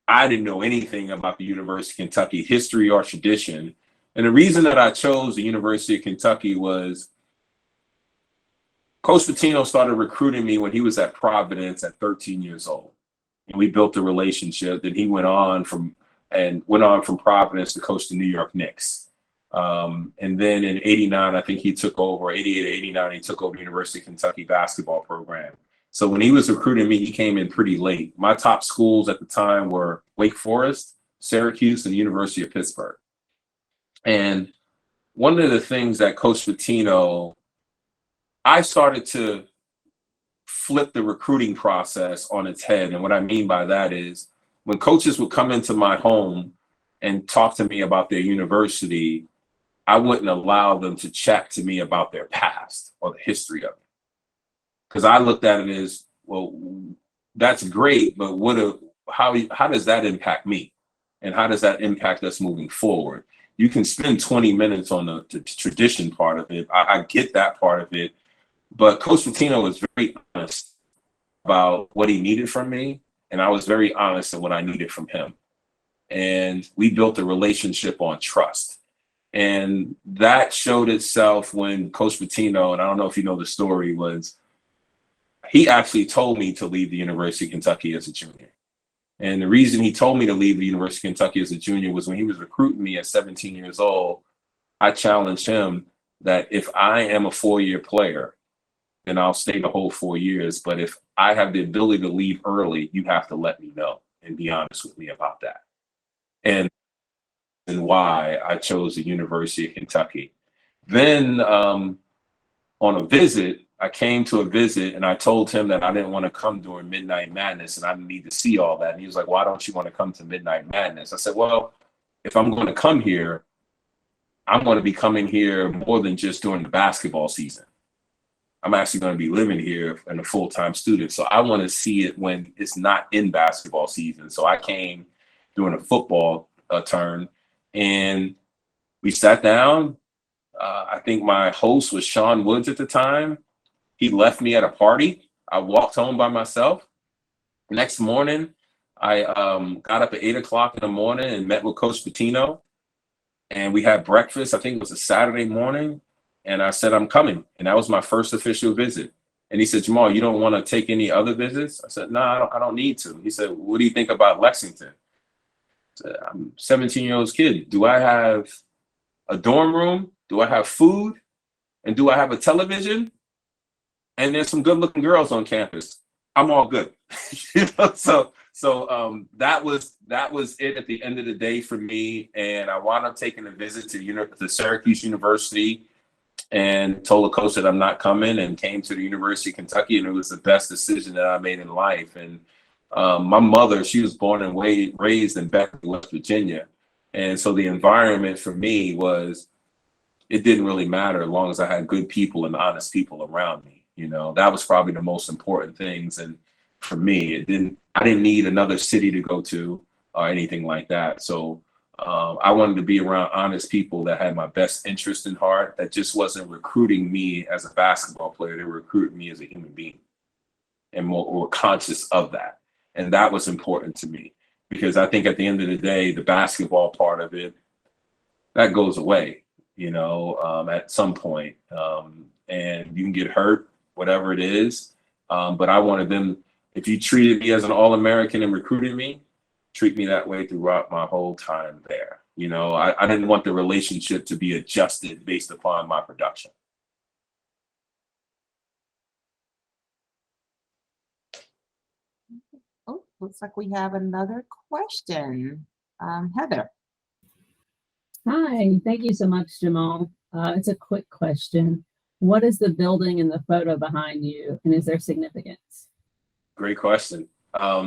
I didn't know anything about the University of Kentucky history or tradition. And the reason that I chose the University of Kentucky was Coach Pitino started recruiting me when he was at Providence at 13 years old. And we built a relationship. Then he went on from Providence to coach the New York Knicks. And then in 89, I think he took over, 88 or 89, he took over the University of Kentucky basketball program. So when he was recruiting me, he came in pretty late. My top schools at the time were Wake Forest, Syracuse, and the University of Pittsburgh. And one of the things that Coach Pitino, I started to flip the recruiting process on its head. And what I mean by that is when coaches would come into my home and talk to me about their university, I wouldn't allow them to chat to me about their past or the history of it. Because I looked at it as, well, that's great, but how does that impact me? And how does that impact us moving forward? You can spend 20 minutes on the tradition part of it. I get that part of it. But Coach Pitino was very honest about what he needed from me. And I was very honest in what I needed from him. And we built a relationship on trust. And that showed itself when Coach Pitino, and I don't know if you know the story, was he actually told me to leave the University of Kentucky as a junior. And the reason he told me to leave the University of Kentucky as a junior was when he was recruiting me at 17 years old, I challenged him that if I am a 4-year player, then I'll stay the whole 4 years. But if I have the ability to leave early, you have to let me know and be honest with me about that. And why I chose the University of Kentucky. Then on a visit, I came to a visit and I told him that I didn't want to come during Midnight Madness and I need to see all that. And he was like, why don't you want to come to Midnight Madness? I said, well, if I'm going to come here, I'm going to be coming here more than just during the basketball season. I'm actually going to be living here and a full-time student. So I want to see it when it's not in basketball season. So I came during a football turn and we sat down. I think my host was Sean Woods at the time. He left me at a party. I walked home by myself. Next morning, I got up at 8 o'clock in the morning and met with Coach Pitino. And we had breakfast. I think it was a Saturday morning. And I said, I'm coming. And that was my first official visit. And he said, Jamal, you don't want to take any other visits? I said, no, I don't need to. He said, what do you think about Lexington? I said, I'm a 17-year-old kid. Do I have a dorm room? Do I have food? And do I have a television? And there's some good looking girls on campus. I'm all good. So that was it at the end of the day for me. And I wound up taking a visit to Syracuse University and told the coach that I'm not coming and came to the University of Kentucky. And it was the best decision that I made in life. And my mother, she was born and raised in Beckley, West Virginia. And so the environment for me was, it didn't really matter as long as I had good people and honest people around me. You know, that was probably the most important things. And for me, I didn't need another city to go to or anything like that. So I wanted to be around honest people that had my best interest in heart, that just wasn't recruiting me as a basketball player. They were recruiting me as a human being and more conscious of that. And that was important to me because I think at the end of the day, the basketball part of it, that goes away, you know, at some point. And you can get hurt, whatever it is. But I wanted them, if you treated me as an All-American and recruited me, treat me that way throughout my whole time there. You know, I didn't want the relationship to be adjusted based upon my production. Oh, looks like we have another question. Heather. Hi, thank you so much, Jamal. It's a quick question. What is the building in the photo behind you, and is there significance? Great question.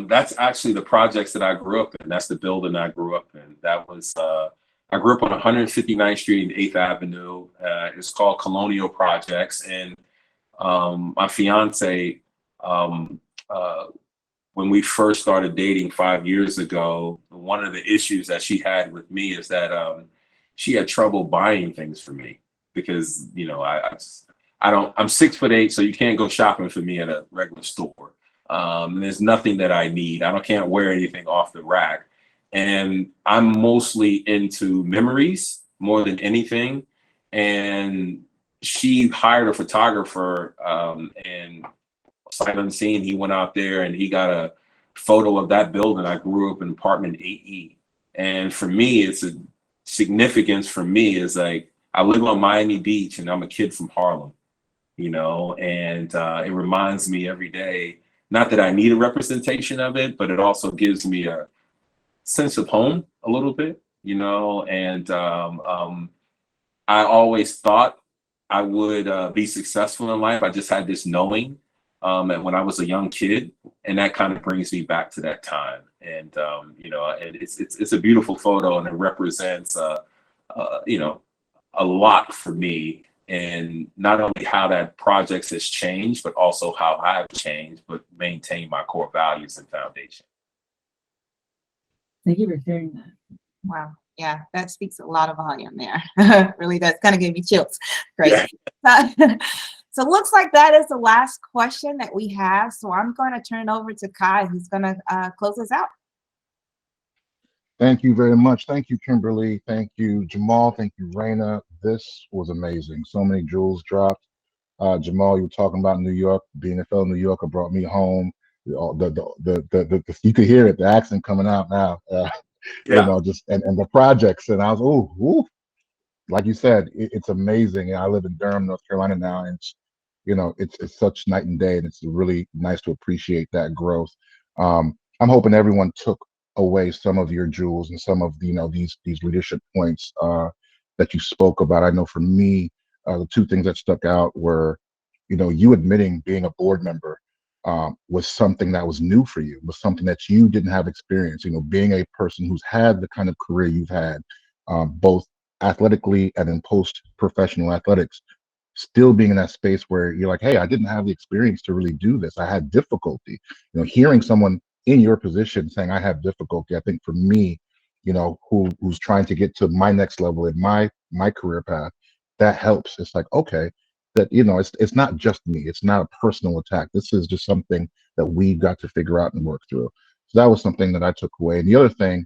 That's actually the projects that I grew up in. That's the building I grew up in. That was, I grew up on 159th Street and 8th Avenue. It's called Colonial Projects. And my fiance, when we first started dating 5 years ago, one of the issues that she had with me is that she had trouble buying things for me because, you know, I'm 6'8", so you can't go shopping for me at a regular store. There's nothing that I need. I can't wear anything off the rack. And I'm mostly into memories more than anything. And she hired a photographer and sight unseen, he went out there and he got a photo of that building. I grew up in apartment 8E. And for me, it's a significance for me is like, I live on Miami Beach and I'm a kid from Harlem, you know, and it reminds me every day, not that I need a representation of it, but it also gives me a sense of home a little bit, you know, and I always thought I would be successful in life. I just had this knowing and when I was a young kid, and that kind of brings me back to that time. And you know, and it's a beautiful photo, and it represents you know, a lot for me, and not only how that project has changed, but also how I've changed, but maintain my core values and foundation. Thank you for sharing that. Wow. Yeah, that speaks a lot of volume there. Really does. Kind of give me chills. Great. So it looks like that is the last question that we have. So I'm going to turn it over to Kai, who's going to close us out. Thank you very much. Thank you, Kimberly. Thank you, Jamal. Thank you, Raina. This was amazing. So many jewels dropped. Jamal, you were talking about New York. Being a fellow New Yorker brought me home. You could hear it, the accent coming out now. You Yeah. know, just and the projects, and I was ooh, like you said, it's amazing. And I live in Durham, North Carolina now, and it's such night and day, and it's really nice to appreciate that growth. I'm hoping everyone took away some of your jewels and some of these leadership points that you spoke about. I know for me, the two things that stuck out were, you admitting being a board member was something that was new for you, was something that you didn't have experience. Being a person who's had the kind of career you've had, both athletically and in post-professional athletics, still being in that space where you're like, hey, I didn't have the experience to really do this. I had difficulty. Hearing someone in your position saying I have difficulty, I think for me, who's trying to get to my next level in my career path, that helps. It's like, okay, that it's not just me. It's not a personal attack. This is just something that we've got to figure out and work through. So that was something that I took away. And the other thing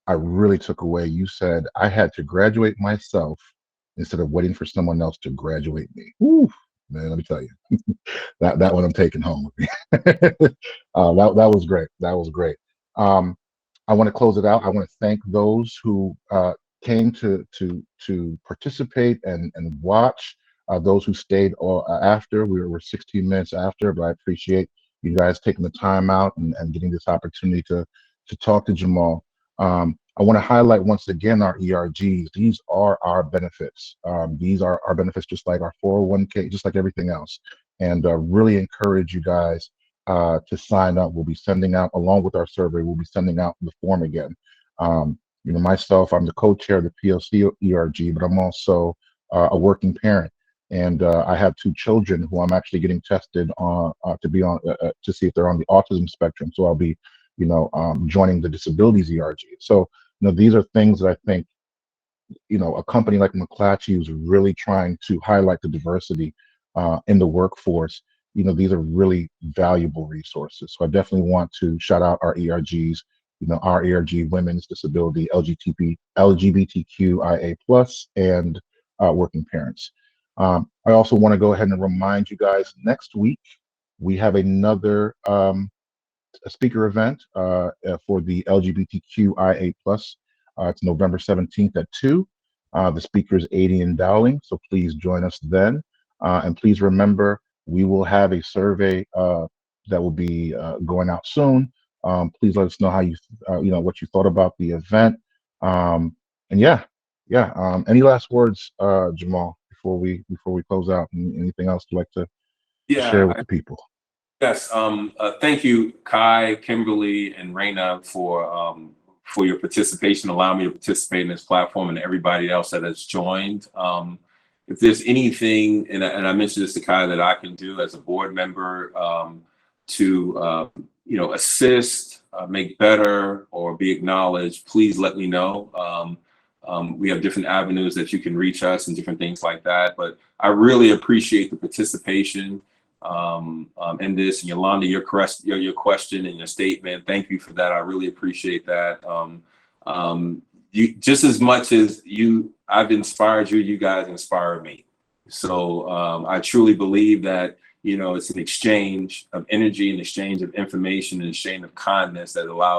I really took away, you said I had to graduate myself instead of waiting for someone else to graduate me. Woo, man, let me tell you, that one I'm taking home with me. That was great. That was great. I want to close it out. I want to thank those who came to participate and watch. Those who stayed after. We were 16 minutes after, but I appreciate you guys taking the time out and getting this opportunity to talk to Jamal. I want to highlight once again our ERGs. These are our benefits. These are our benefits, just like our 401k, just like everything else. And really encourage you guys to sign up. We'll be sending out, along with our survey, we'll be sending out the form again. Myself, I'm the co-chair of the PLC ERG, but I'm also a working parent. And I have 2 children who I'm actually getting tested on to see if they're on the autism spectrum. So I'll be, joining the disabilities ERG. So, these are things that I think, a company like McClatchy is really trying to highlight the diversity in the workforce. These are really valuable resources. So I definitely want to shout out our ERGs, our ERG, Women's Disability, LGBTQIA+, and working parents. I also want to go ahead and remind you guys, next week, we have another a speaker event for the LGBTQIA+. It's November 17th at 2. The speaker is Adian Dowling, so please join us then. And please remember, we will have a survey that will be going out soon. Please let us know how what you thought about the event. And any last words, Jamal, before we close out? Anything else you'd like to share with the people? Yes. Thank you, Kai, Kimberly, and Raina for your participation, allowing me to participate in this platform, and everybody else that has joined. If there's anything, and I mentioned this to Kai, that I can do as a board member to assist, make better, or be acknowledged, please let me know. We have different avenues that you can reach us and different things like that. But I really appreciate the participation in this. And Yolanda, your question and your statement, thank you for that. I really appreciate that. You, just as much as I've inspired you, you guys inspire me. So I truly believe that it's an exchange of energy, an exchange of information, an exchange of kindness that allows